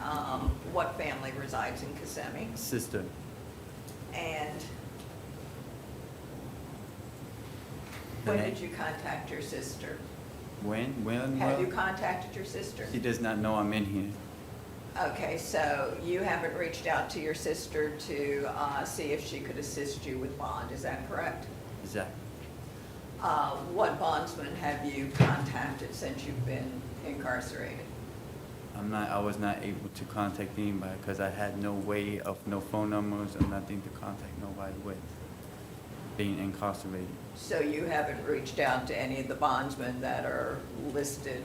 S3: what family resides in Kissimmee?
S14: Sister.
S3: And
S14: The
S3: when
S14: name?
S3: did you contact your sister?
S14: When?
S3: Have you contacted your sister?
S14: She does not know I'm in here.
S3: Okay, so you haven't reached out to your sister to see if she could assist you with bond, is that correct?
S14: Exactly.
S3: What bondsman have you contacted since you've been incarcerated?
S14: I was not able to contact anybody because I had no way of, no phone numbers or nothing to contact nobody with being incarcerated.
S3: So you haven't reached out to any of the bondsmen that are listed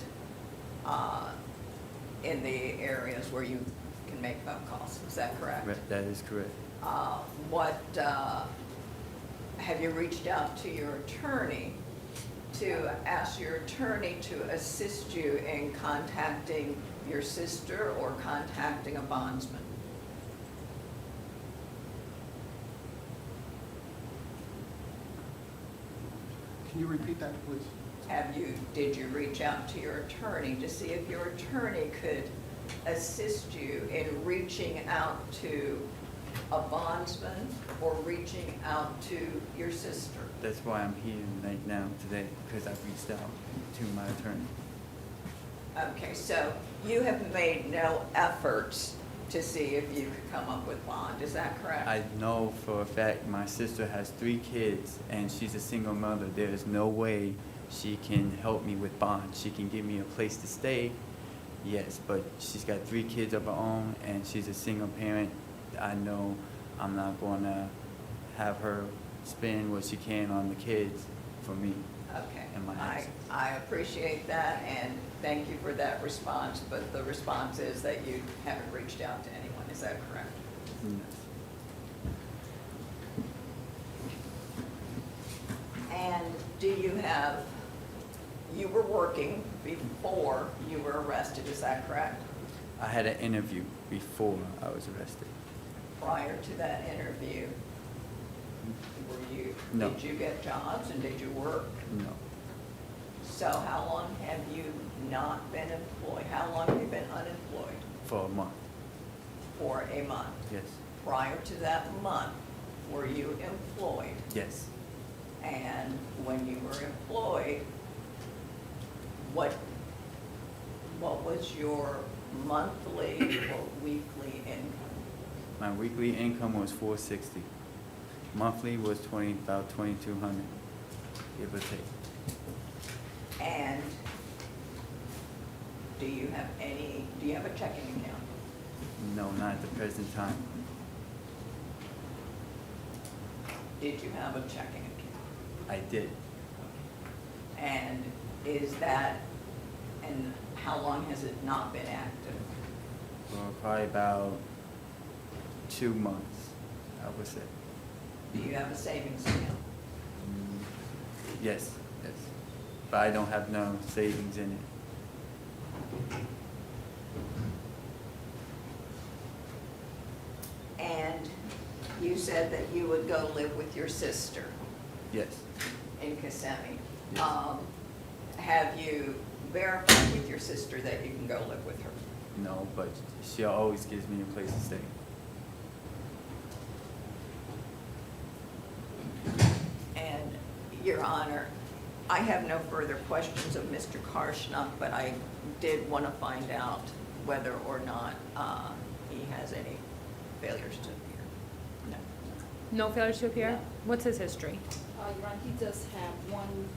S3: in the areas where you can make phone calls, is that correct?
S14: That is correct.
S3: Have you reached out to your attorney to ask your attorney to assist you in contacting your sister or contacting a bondsman?
S2: Can you repeat that, please?
S3: Did you reach out to your attorney to see if your attorney could assist you in reaching out to a bondsman or reaching out to your sister?
S14: That's why I'm here right now today, because I reached out to my attorney.
S3: Okay, so you have made no efforts to see if you could come up with bond, is that correct?
S14: I know for a fact my sister has 3 kids and she's a single mother. There is no way she can help me with bond. She can give me a place to stay, yes, but she's got 3 kids of her own and she's a single parent. I know I'm not going to have her spend what she can on the kids for me.
S3: Okay,
S14: in my absence.
S3: I appreciate that, and thank you for that response, but the response is that you haven't reached out to anyone, is that correct?
S14: Yes.
S3: And you were working before you were arrested, is that correct?
S14: I had an interview before I was arrested.
S3: Prior to that interview,
S14: No.
S3: did you get jobs and did you work?
S14: No.
S3: So how long have you not been employed? How long have you been unemployed?
S14: For a month.
S3: For a month.
S14: Yes.
S3: Prior to that month, were you employed?
S14: Yes.
S3: And when you were employed, what was your monthly or weekly income?
S14: My weekly income was $460. Monthly was about $2,200, give or take.
S3: And do you have a checking account?
S14: No, not at the present time.
S3: Did you have a checking account?
S14: I did.
S3: And how long has it not been active?
S14: Well, probably about 2 months, I would say.
S3: Do you have a savings account?
S14: Yes, yes. But I don't have no savings in it.
S3: And you said that you would go live with your sister
S14: Yes.
S3: in Kissimmee.
S14: Yes.
S3: Have you verified with your sister that you can go live with her?
S14: No, but she always gives me a place to stay.
S3: And, Your Honor, I have no further questions of Mr. Karshnuck, but I did want to find out whether or not he has any failures to appear. No.
S1: No failures to appear?
S3: No.
S1: What's his history?
S12: Your Honor, he does have 1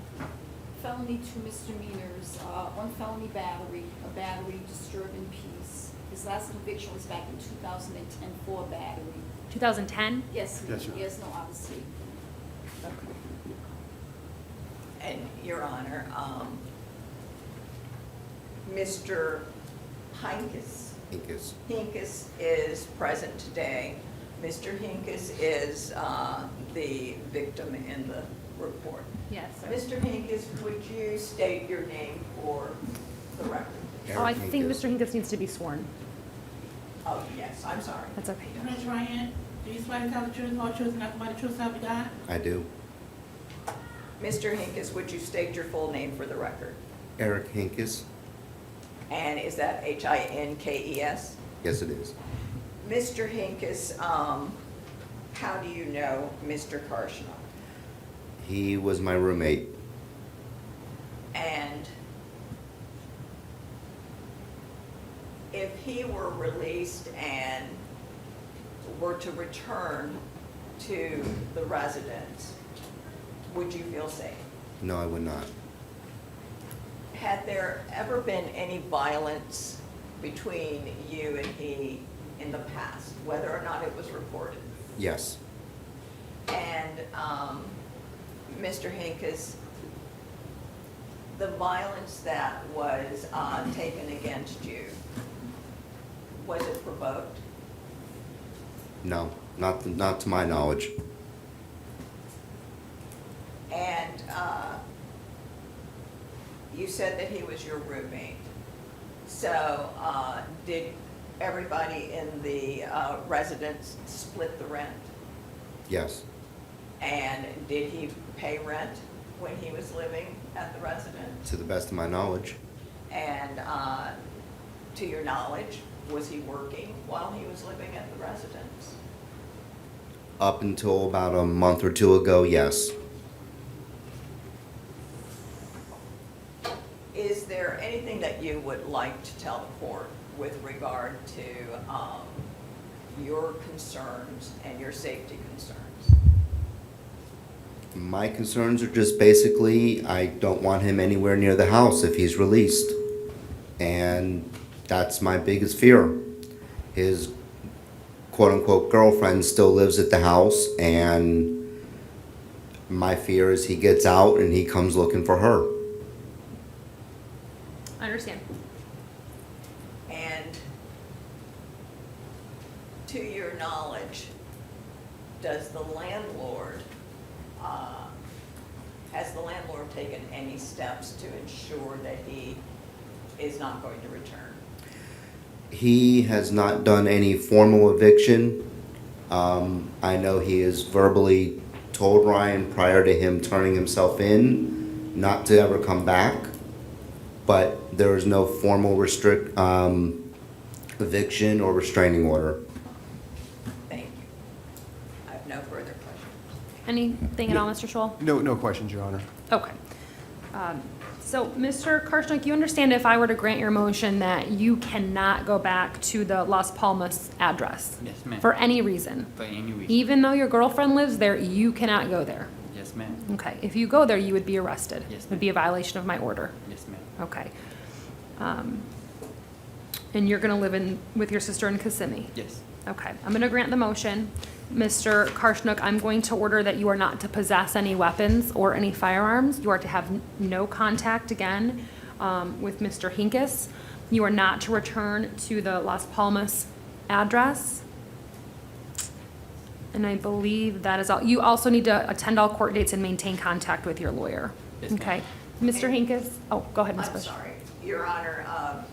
S12: felony, 2 misdemeanors, 1 felony battery, a battery disturbing peace. His last conviction was back in 2010 for a battery.
S1: 2010?
S12: Yes,
S2: Yes, Your
S12: he has no obviously.
S3: And, Your Honor, Mr. Hinkes is present today. Mr. Hinkes is the victim in the report.
S1: Yes, sir.
S3: Mr. Hinkes, would you state your name for the record?
S1: Oh, I think Mr. Hinkes needs to be sworn.
S3: Oh, yes, I'm sorry.
S1: That's okay.
S6: Raise your right hand. Do you swear to tell the truth, the whole truth, and nothing but the truth, so help you God?
S2: I do.
S3: Mr. Hinkes, would you state your full name for the record?
S2: Eric Hinkes?
S3: And is that Hinkes?
S2: Yes, it is.
S3: Mr. Hinkes, how do you know Mr. Karshnuck?
S2: He was my roommate.
S3: And if he were released and were to return to the residence, would you feel safe?
S2: No, I would not.
S3: Had there ever been any violence between you and he in the past, whether or not it was reported?
S2: Yes.
S3: And, Mr. Hinkes, the violence that was taken against you, was it provoked?
S2: No, not to my knowledge.
S3: And you said that he was your roommate. So did everybody in the residence split the rent?
S2: Yes.
S3: And did he pay rent when he was living at the residence?
S2: To the best of my knowledge.
S3: And to your knowledge, was he working while he was living at the residence?
S2: Up until about a month or 2 ago, yes.
S3: Is there anything that you would like to tell the court with regard to your concerns and your safety concerns?
S2: My concerns are just basically, I don't want him anywhere near the house if he's released. And that's my biggest fear. His quote-unquote girlfriend still lives at the house, and my fear is he gets out and he comes looking for her.
S1: I understand.
S3: And to your knowledge, does the landlord, has the landlord taken any steps to ensure that he is not going to return?
S2: He has not done any formal eviction. I know he has verbally told Ryan prior to him turning himself in not to ever come back, but there is no formal eviction or restraining order.
S3: Thank you. I have no further questions.
S1: Anything at all, Mr. Scholl?
S2: No questions, Your Honor.
S1: Okay. So, Mr. Karshnuck, you understand if I were to grant your motion that you cannot go back to the Las Palmas address?
S14: Yes, ma'am.
S1: For any reason?
S14: For any reason.
S1: Even though your girlfriend lives there, you cannot go there?
S14: Yes, ma'am.
S1: Okay. If you go there, you would be arrested?
S14: Yes,
S1: It would be a violation of my order?
S14: Yes, ma'am.
S1: Okay. And you're gonna live in, with your sister in Kissimmee?
S14: Yes.
S1: Okay, I'm gonna grant the motion. Mr. Karshnook, I'm going to order that you are not to possess any weapons or any firearms. You are to have no contact again with Mr. Hinkes. You are not to return to the Las Palmas address. And I believe that is all. You also need to attend all court dates and maintain contact with your lawyer.
S14: Yes, ma'am.
S1: Okay, Mr. Hinkes, oh, go ahead, Ms.
S3: I'm
S1: Bush.
S3: sorry, Your Honor,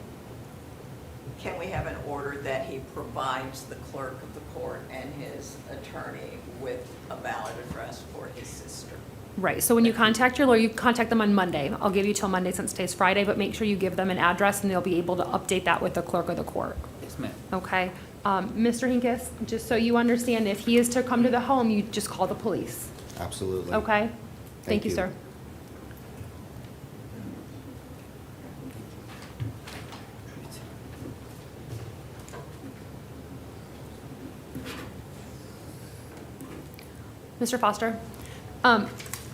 S3: can we have an order that he provides the clerk of the court and his attorney with a valid address for his sister?
S1: Right, so when you contact your lawyer, you contact them on Monday. I'll give you till Monday since today's Friday, but make sure you give them an address and they'll be able to update that with the clerk of the court.
S14: Yes, ma'am.
S1: Okay? Mr. Hinkes, just so you understand, if he is to come to the home, you just call the police.
S2: Absolutely.
S1: Okay? Thank you,
S2: you.
S1: sir. Mr. Foster,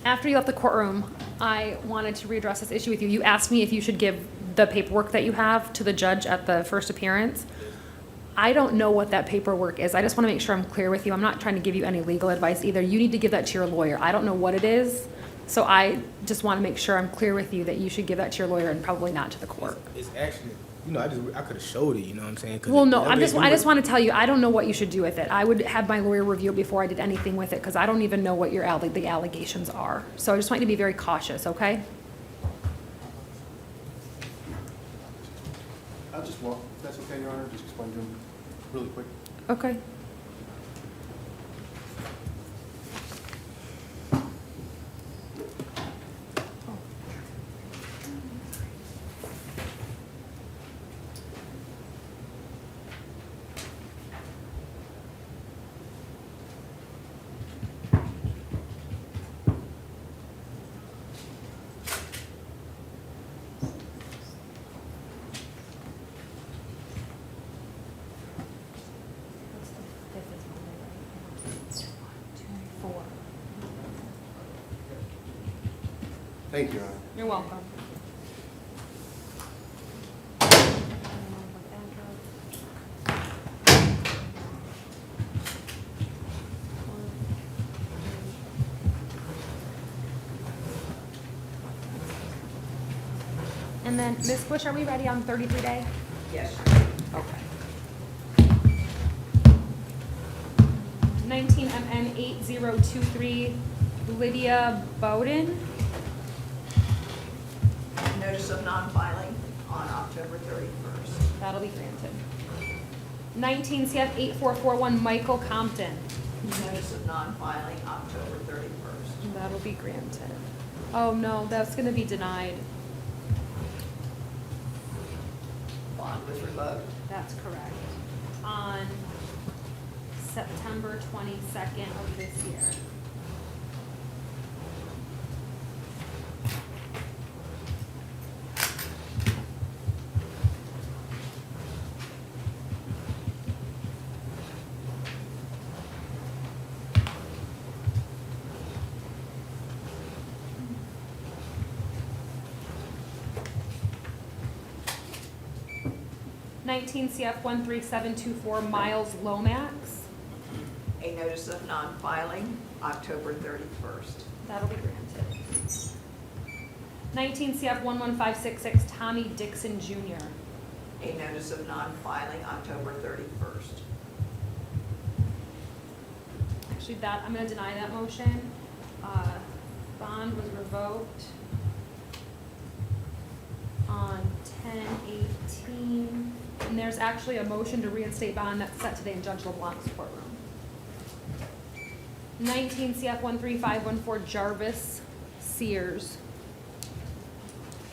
S1: after you left the courtroom, I wanted to readdress this issue with you. You asked me if you should give the paperwork that you have to the judge at the first appearance. I don't know what that paperwork is. I just want to make sure I'm clear with you. I'm not trying to give you any legal advice either. You need to give that to your lawyer. I don't know what it is, so I just want to make sure I'm clear with you that you should give that to your lawyer and probably not to the court.
S4: It's actually, I could have showed it, you know what I'm saying? 'Cause
S1: Well, no,
S4: that
S1: I
S4: way
S1: just
S4: we
S1: want to tell you, I don't know what you should do with it. I would have my lawyer review it before I did anything with it, because I don't even know what your the allegations are. So I just want you to be very cautious, okay?
S2: I'll just walk, if that's okay, Your Honor, just explain to him really quick.
S1: Okay.
S2: Thank you, Your Honor.
S1: You're welcome. And then, Ms. Bush, are we ready on 33-day?
S3: Yes.
S1: Okay. 19 MN 8023, Lydia Bowden.
S3: Notice of non-filing on October 31st.
S1: That'll be granted. 19 CF 8441, Michael Compton.
S3: Notice of non-filing October 31st.
S1: That'll be granted. Oh, no, that's gonna be denied.
S3: Bond was revoked.
S1: That's correct. On September 22nd of this year. Nineteen CF 13724, Miles Lomax.
S3: A notice of non-filing October 31st.
S1: That'll be granted. 19 CF 11566, Tommy Dixon Jr.
S3: A notice of non-filing October 31st.
S1: Actually, that, I'm gonna deny that motion. Bond was revoked on 10/18. And there's actually a motion to reinstate bond that's set today in Judge LeBlanc's courtroom. 19 CF 13514, Jarvis Sears.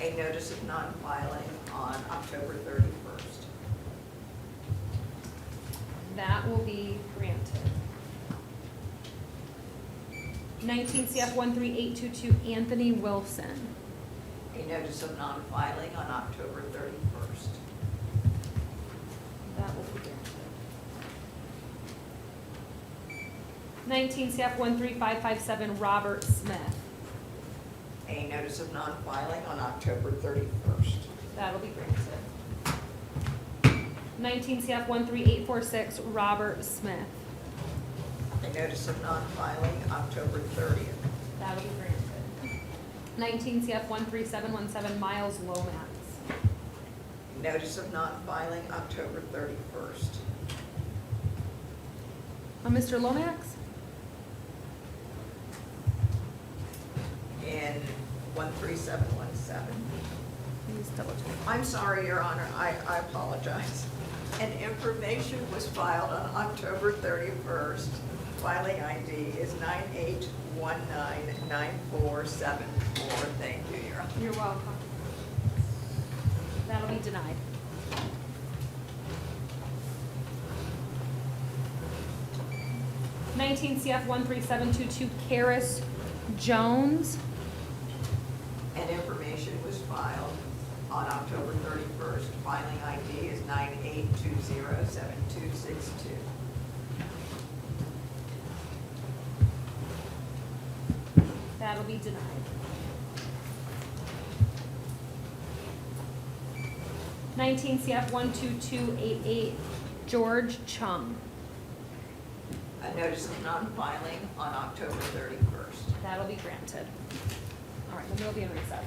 S3: A notice of non-filing on October 31st.
S1: That will be granted. 19 CF 13822, Anthony Wilson.
S3: A notice of non-filing on October 31st.
S1: That will be granted. 19 CF 13557, Robert Smith.
S3: A notice of non-filing on October 31st.
S1: That'll be granted. 19 CF 13846, Robert Smith.
S3: A notice of non-filing, October 30th.
S1: That'll be granted. 19 CF 13717, Miles Lomax.
S3: Notice of non-filing, October 31st.
S1: Mr. Lomax?
S3: And 13717.
S1: Please double check.
S3: I'm sorry, Your Honor, I apologize. An information was filed on October 31st. Filing ID is 98199474. Thank you, Your Honor.
S1: You're welcome. That'll be denied. Nineteen CF 13722, Karis Jones.
S3: An information was filed on October 31st. Filing ID is 98207262.
S1: That'll be denied. Nineteen CF 12288, George Chung.
S3: A notice of non-filing on October 31st.
S1: That'll be granted. All right, then we'll be in recess.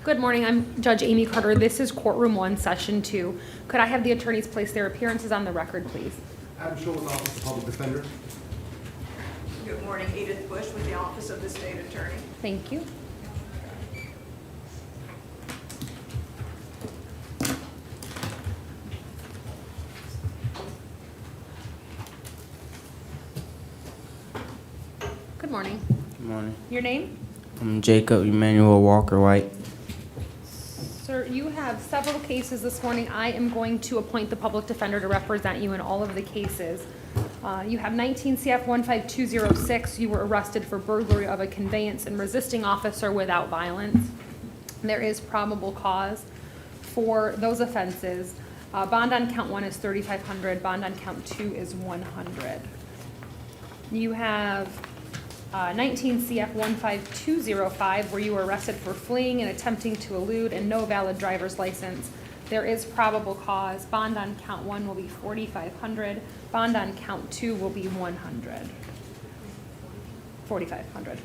S1: Good morning, I'm Judge Amy Carter. This is courtroom 1, session 2. Could I have the attorneys place their appearances on the record, please?
S2: Adam Schultz, Office of Public Defender.
S3: Good morning, Edith Bush with the Office of the State Attorney.
S1: Thank you. Good morning.
S11: Good morning.
S1: Your name?
S11: I'm Jacob Emmanuel Walker White.
S1: Sir, you have several cases this morning. I am going to appoint the public defender to represent you in all of the cases. You have 19 CF 15206. You were arrested for burglary of a conveyance and resisting officer without violence. There is probable cause for those offenses. Bond on count 1 is $3,500. Bond on count 2 is $100. You have 19 CF 15205, where you were arrested for fleeing and attempting to elude and no valid driver's license. There is probable cause. Bond on count 1 will be $4,500. Bond on count 2 will be $4,500.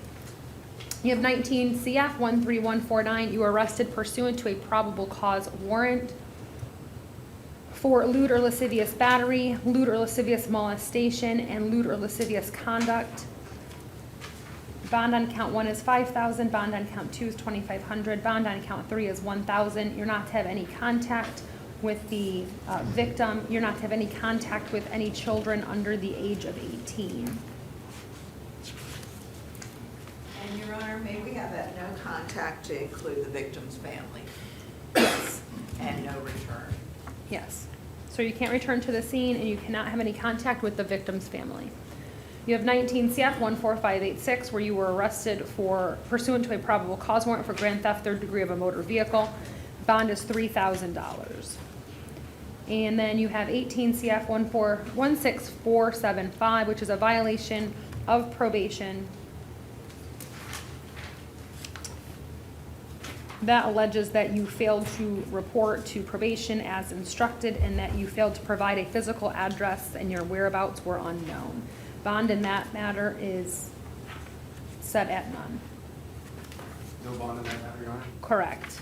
S1: You have 19 CF 13149. You were arrested pursuant to a probable cause warrant for lewd or lascivious battery, lewd or lascivious molestation, and lewd or lascivious conduct. Bond on count 1 is $5,000. Bond on count 2 is $2,500. Bond on count 3 is $1,000. You're not to have any contact with the victim. You're not to have any contact with any children under the age of 18.
S3: And Your Honor, may we have that no contact to include the victim's family?
S1: Yes.
S3: And no return?
S1: Yes. So you can't return to the scene and you cannot have any contact with the victim's family. You have 19 CF 14586, where you were arrested for pursuant to a probable cause warrant for grand theft, third degree of a motor vehicle. Bond is $3,000. And then you have 18 CF 16475, which is a violation of probation. That alleges that you failed to report to probation as instructed and that you failed to provide a physical address and your whereabouts were unknown. Bond in that matter is set at none.
S2: No bond in that matter, Your Honor?
S1: Correct.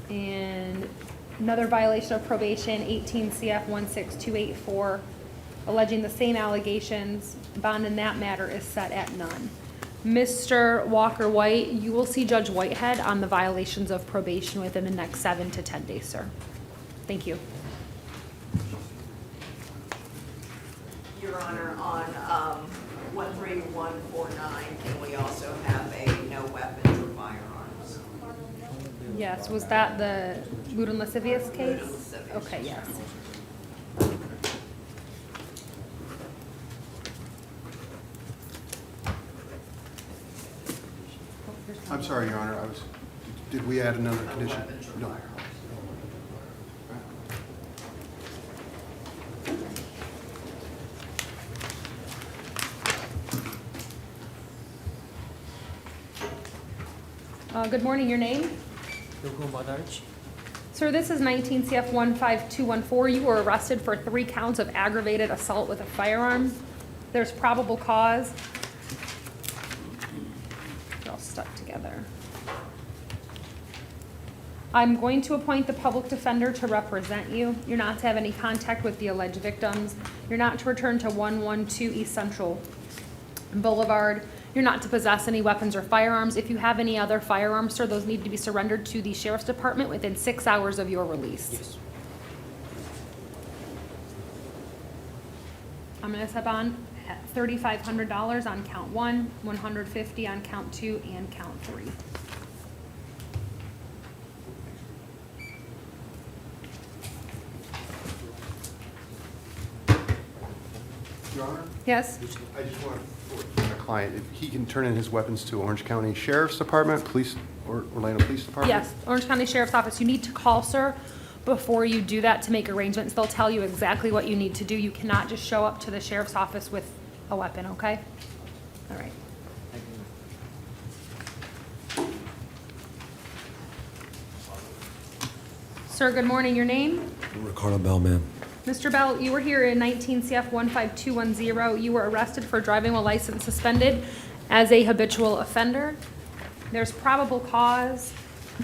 S1: And another violation of probation, 18 CF 16284, alleging the same allegations. Bond in that matter is set at none. Mr. Walker White, you will see Judge Whitehead on the violations of probation within the next 7 to 10 days, sir. Thank you.
S3: Your Honor, on 13149, can we also have a no weapons or firearms?
S1: Yes, was that the lewd and lascivious case?
S3: Lewd and lascivious.
S1: Okay, yes.
S2: I'm sorry, Your Honor, did we add another
S3: No
S2: condition?
S3: weapons or
S2: No.
S3: firearms.
S1: Good morning, your name? Sir, this is 19 CF 15214. You were arrested for 3 counts of aggravated assault with a firearm. There's probable cause. They're all stuck together. I'm going to appoint the public defender to represent you. You're not to have any contact with the alleged victims. You're not to return to 112 East Central Boulevard. You're not to possess any weapons or firearms. If you have any other firearms, sir, those need to be surrendered to the Sheriff's Department within 6 hours of your release.
S9: Yes.
S1: I'm gonna set bond at $3,500 on count 1, $150 on count 2, and count 3.
S2: Your Honor?
S1: Yes?
S2: I just want for my client, if he can turn in his weapons to Orange County Sheriff's Department, police, or Orlando Police Department?
S1: Yes, Orange County Sheriff's Office. You need to call, sir, before you do that to make arrangements. They'll tell you exactly what you need to do. You cannot just show up to the sheriff's office with a weapon, okay? All right. Sir, good morning. Your name?
S13: Ricardo Bell, ma'am.
S1: Mr. Bell, you were here in 19 CF 15210. You were arrested for driving while license suspended as a habitual offender. There's probable cause.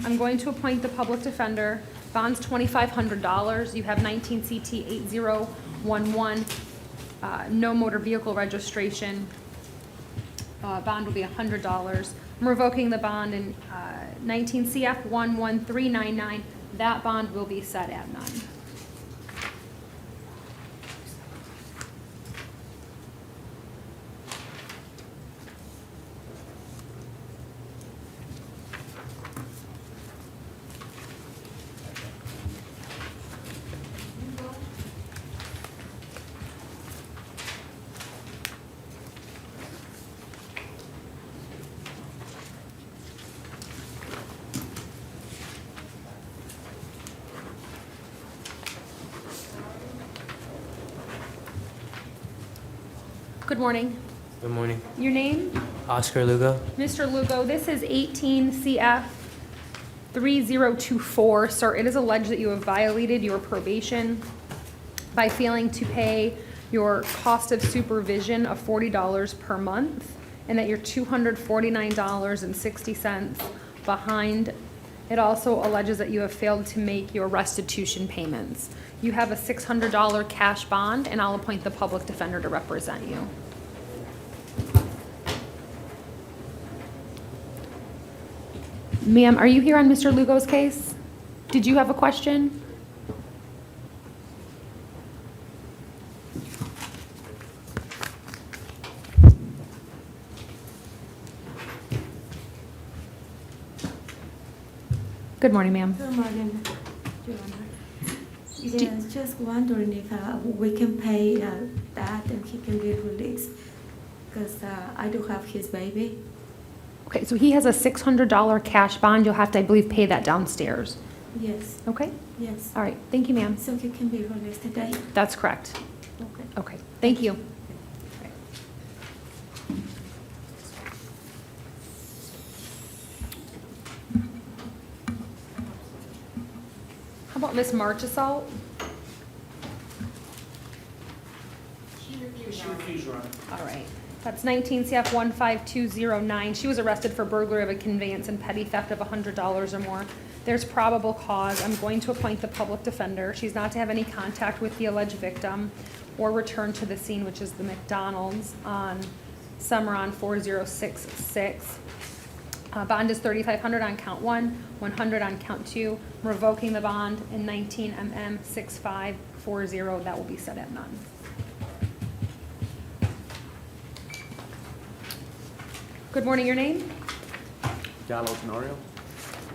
S1: I'm going to appoint the public defender. Bond's $2,500. You have 19 CT 8011, no motor vehicle registration. Bond will be $100. I'm revoking the bond in 19 CF 11399. That bond will be set at none. Good morning.
S9: Good morning.
S1: Your name?
S9: Oscar Lugo.
S1: Mr. Lugo, this is 18 CF 3024. Sir, it is alleged that you have violated your probation by failing to pay your cost of supervision of $40 per month and that you're $249.60 behind. It also alleges that you have failed to make your restitution payments. You have a $600 cash bond, and I'll appoint the public defender to represent you. Ma'am, are you here on Mr. Lugo's case? Did you have a question? Good morning, ma'am.
S15: Good morning, Your Honor. Yes, just wondering if we can pay that that and he can be released, because I do have his baby.
S1: Okay, so he has a $600 cash bond. You'll have to, I believe, pay that downstairs.
S15: Yes,
S1: Okay?
S15: yes.
S1: All right, thank you, ma'am.
S15: So he can be released today.
S1: That's correct.
S15: Okay.
S1: Okay, thank you. How about Miss Marchessault?
S6: She refused, Your Honor.
S1: All right. That's 19 CF 15209. She was arrested for burglary of a conveyance and petty theft of $100 or more. There's probable cause. I'm going to appoint the public defender. She's not to have any contact with the alleged victim or return to the scene, which is the McDonald's on Summeron 4066. Bond is $3,500 on count 1, $100 on count 2. Revoking the bond in 19 MM 6540. That will be set at none. Good morning, your name?
S16: Gallo Tenorio.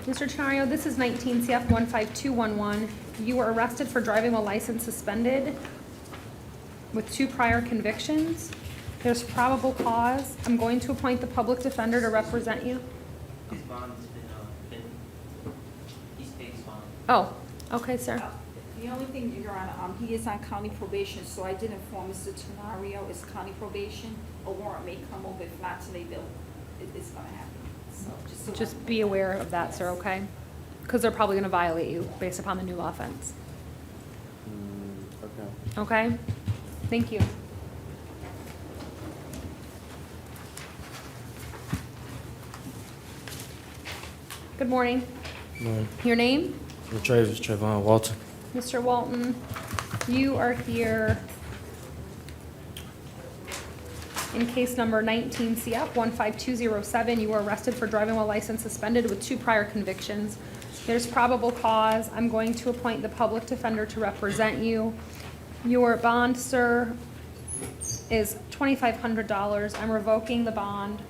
S1: Mr. Tenario, this is 19 CF 15211. You were arrested for driving while license suspended with 2 prior convictions. There's probable cause. I'm going to appoint the public defender to represent you.
S9: His bond's been, he's paid his bond.
S1: Oh, okay, sir.
S12: The only thing, Your Honor, he is on county probation, so I did inform Mr. Tenario is county probation. A warrant may come over, if not today, it's gonna happen. So so
S1: Just be aware of that, sir, okay? Because they're probably going to violate you based upon the new offense.
S16: Okay.
S1: Okay? Thank you. Good morning. Your name?
S11: Travis Trayvon Walton.
S1: Mr. Walton, you are here in case number 19 CF 15207. You were arrested for driving while license suspended with 2 prior convictions. There's probable cause. I'm going to appoint the public defender to represent you. Your bond, sir, is $2,500. I'm revoking the bond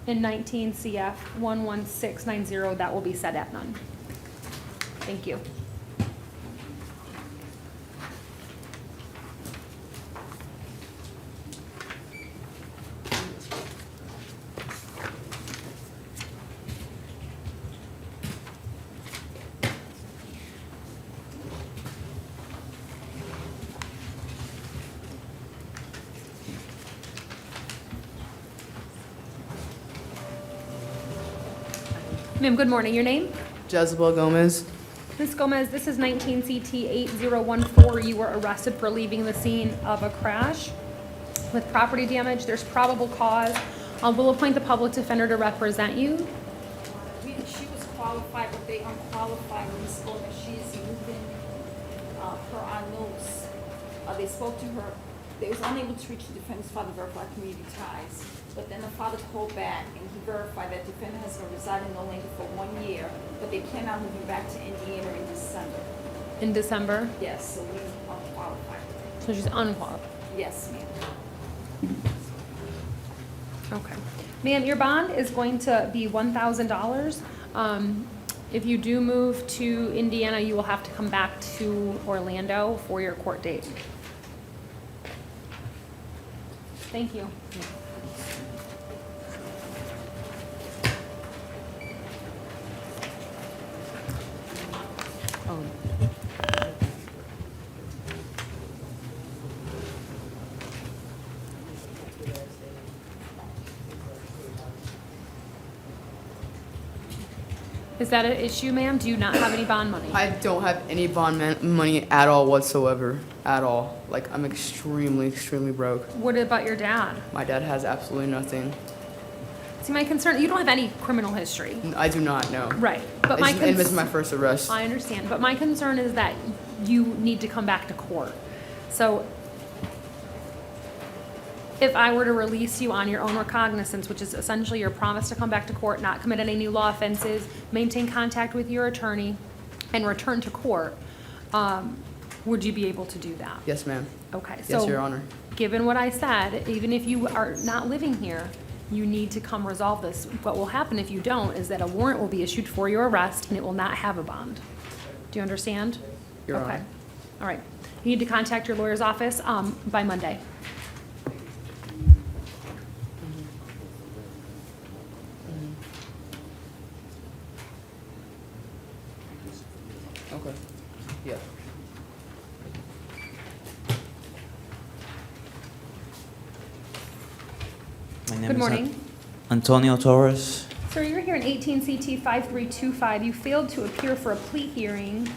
S1: in 19 CF 11690. That will be set at none. Thank you. Ma'am, good morning. Your name?
S17: Jezebel Gomez.
S1: Ms. Gomez, this is 19 CT 8014. You were arrested for leaving the scene of a crash with property damage. There's probable cause. We'll appoint the public defender to represent you.
S12: She was qualified, but they unqualified Ms. Gomez. She's moving her on notes. They spoke to her. They was unable to reach the defendant's father, verify community ties. But then the father called back and he verified that defendant has been residing in Olathe for 1 year, but they plan on moving back to Indiana in December.
S1: In December?
S12: Yes, so we unqualified.
S1: So she's unqualified.
S12: Yes, ma'am.
S1: Okay. Ma'am, your bond is going to be $1,000. If you do move to Indiana, you will have to come back to Orlando for your court date. Thank you. Is that an issue, ma'am? Do you not have any bond money?
S17: I don't have any bond money at all whatsoever, at all. Like, I'm extremely, extremely broke.
S1: What about your dad?
S17: My dad has absolutely nothing.
S1: See, my concern, you don't have any criminal history.
S17: I do not know.
S1: Right, but my
S17: And this is my first arrest.
S1: I understand, but my concern is that you need to come back to court. So if I were to release you on your own recognizance, which is essentially your promise to come back to court, not commit any new law offenses, maintain contact with your attorney, and return to court, would you be able to do that?
S17: Yes, ma'am.
S1: Okay,
S17: Yes,
S1: so
S17: Your Honor.
S1: given what I said, even if you are not living here, you need to come resolve this. What will happen if you don't is that a warrant will be issued for your arrest and it will not have a bond. Do you understand?
S17: Your
S1: Okay.
S17: Honor.
S1: All right. You need to contact your lawyer's office by Monday.
S17: Okay. Yeah.
S9: My name
S1: Good
S9: is
S1: morning.
S9: Antonio Torres.
S1: Sir, you're here in 18 CT 5325. You failed to appear for a plea hearing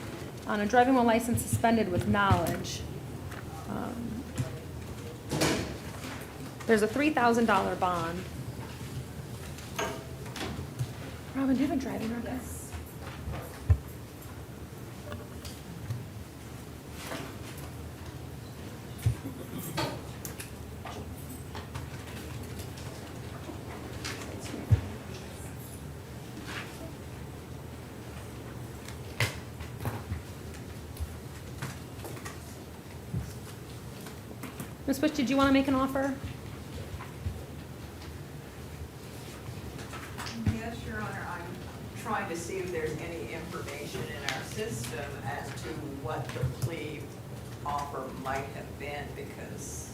S1: on a driving while license suspended with knowledge. There's a $3,000 bond. Robin, do you have a driving record? Ms. Bush, did you want to make an offer?
S3: Yes, Your Honor, I'm trying to see if there's any information in our system as to what the plea offer might have been, because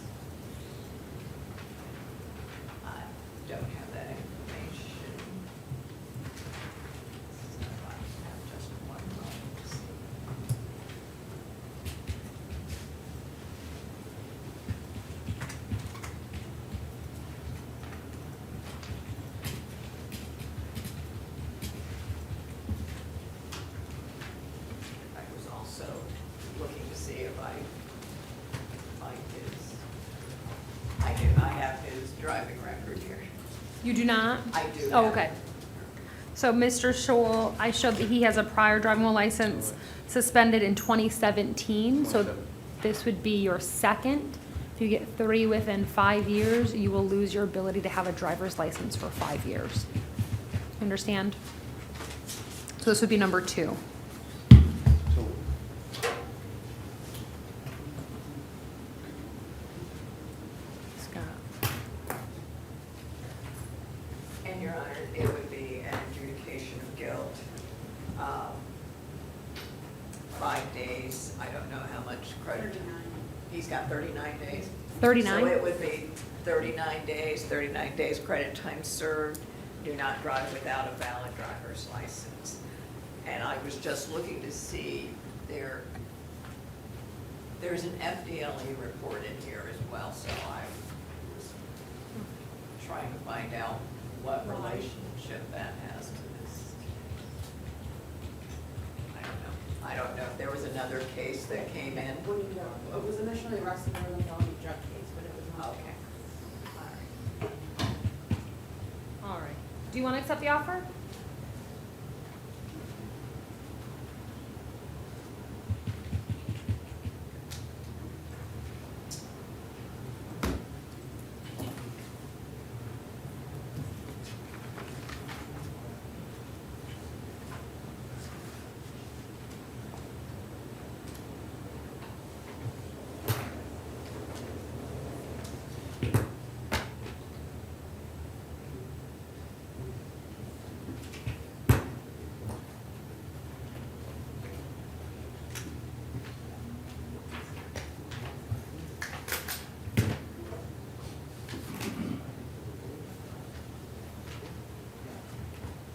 S3: I don't have that information. So I have just one moment to see. I was also looking to see if I find I have his driving record here.
S1: You do not?
S3: I do
S1: Oh,
S3: have
S1: okay. So Mr. Scholl, I showed that he has a prior driving while license suspended in 2017, so this would be your second. If you get 3 within 5 years, you will lose your ability to have a driver's license for 5 years. Understand? So this would be number 2.
S2: So,
S1: Scott.
S3: And Your Honor, it would be an adjudication of guilt. 5 days, I don't know how much credit. He's got 39 days.
S1: 39?
S3: So it would be 39 days credit time served, do not drive without a valid driver's license. And I was just looking to see there's an FDLE report in here as well, so I was trying to find out what relationship that has to this. I don't know if there was another case that came in.
S6: It was initially arrested for the felony drug case, but it was not.
S3: Okay.
S1: All right. Do you want to accept the offer?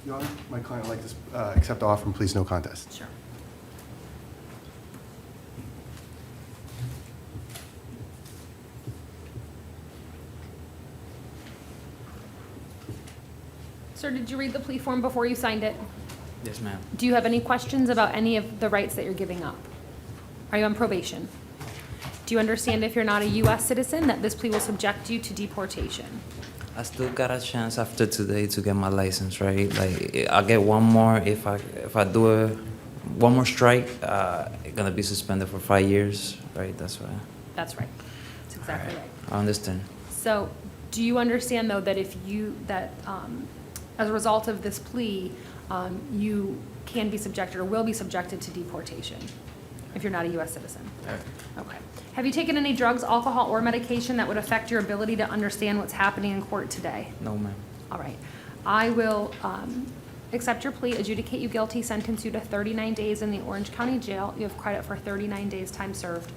S2: Your Honor, my client would like to accept the offer and please no contest.
S1: Sure. Sir, did you read the plea form before you signed it?
S9: Yes, ma'am.
S1: Do you have any questions about any of the rights that you're giving up? Are you on probation? Do you understand if you're not a U.S. citizen that this plea will subject you to deportation?
S9: I still got a chance after today to get my license, right? Like, I'll get one more if I do one more strike. It's gonna be suspended for 5 years, right? That's why.
S1: That's right. That's exactly right.
S9: I understand.
S1: So, do you understand, though, that as a result of this plea, you can be subjected or will be subjected to deportation if you're not a U.S. citizen? Okay. Have you taken any drugs, alcohol, or medication that would affect your ability to understand what's happening in court today?
S9: No, ma'am.
S1: All right. I will accept your plea, adjudicate you guilty, sentence you to 39 days in the Orange County Jail. You have credit for 39 days time served.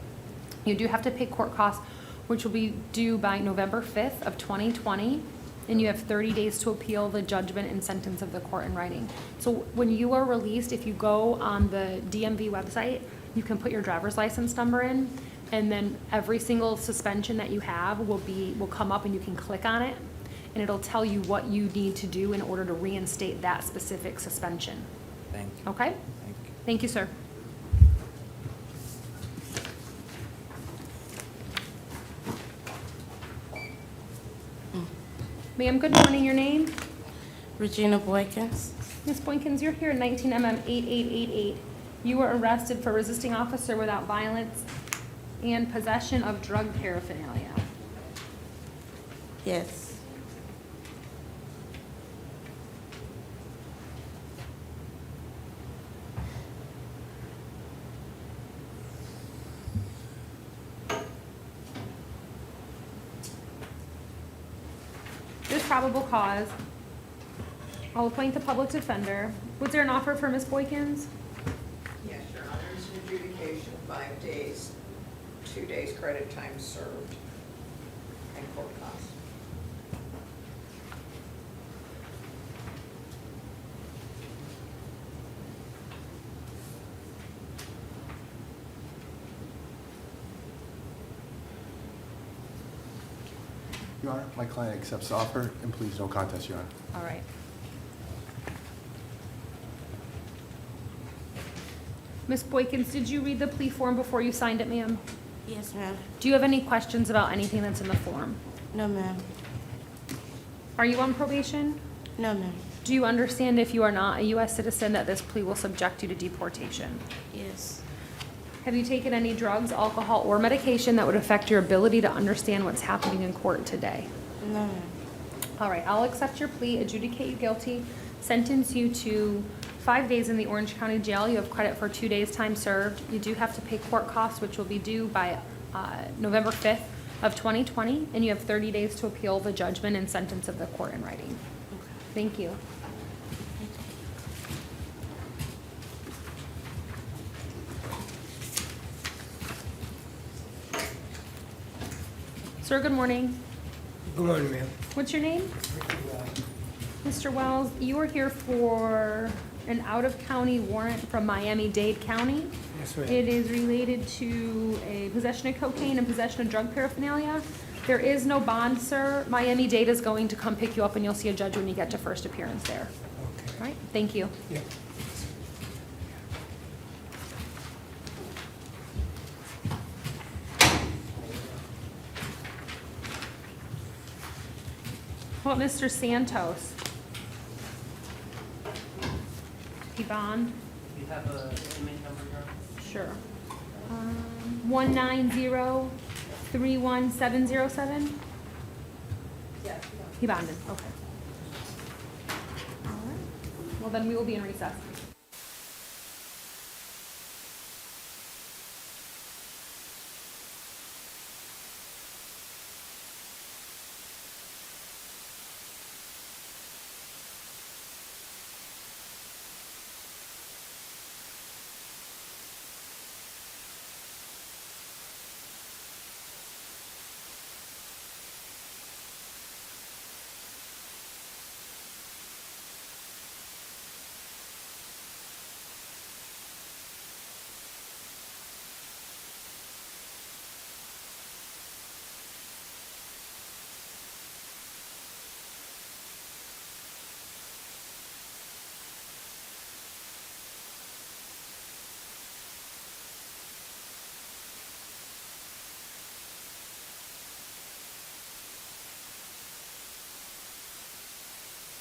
S1: You do have to pay court costs, which will be due by November 5th of 2020, and you have 30 days to appeal the judgment and sentence of the court in writing. So when you are released, if you go on the DMV website, you can put your driver's license number in, and then every single suspension that you have will come up and you can click on it, and it'll tell you what you need to do in order to reinstate that specific suspension.
S9: Thank you.
S1: Okay?
S9: Thank you.
S1: Thank you, sir. Ma'am, good morning. Your name?
S18: Regina Boykins.
S1: Ms. Boykins, you're here in 19 MM 8888. You were arrested for resisting officer without violence and possession of drug paraphernalia.
S18: Yes.
S1: There's probable cause. I'll appoint the public defender. Was there an offer for Ms. Boykins?
S3: Yes, Your Honor, it's an adjudication, 5 days, 2 days credit time served, and court costs.
S2: Your Honor, my client accepts the offer, and please no contest, Your Honor.
S1: All right. Ms. Boykins, did you read the plea form before you signed it, ma'am?
S18: Yes, ma'am.
S1: Do you have any questions about anything that's in the form?
S18: No, ma'am.
S1: Are you on probation?
S18: No, ma'am.
S1: Do you understand if you are not a U.S. citizen that this plea will subject you to deportation?
S18: Yes.
S1: Have you taken any drugs, alcohol, or medication that would affect your ability to understand what's happening in court today?
S18: No, ma'am.
S1: All right, I'll accept your plea, adjudicate you guilty, sentence you to 5 days in the Orange County Jail. You have credit for 2 days' time served. You do have to pay court costs, which will be due by November 5th of 2020, and you have 30 days to appeal the judgment and sentence of the court in writing. Thank you. Sir, good morning.
S19: Good morning, ma'am.
S1: What's your name? Mr. Wells, you are here for an out-of-county warrant from Miami-Dade County.
S19: Yes, ma'am.
S1: It is related to a possession of cocaine and possession of drug paraphernalia. There is no bond, sir. Miami-Dade is going to come pick you up, and you'll see a judge when you get to first appearance there.
S19: Okay.
S1: All right, thank you.
S19: Yeah.
S1: What about Mr. Santos? He bond?
S19: You have a inmate number here?
S1: Sure. 190-31707?
S3: Yes.
S1: He bonded, okay. All right. Well, then we will be in recess.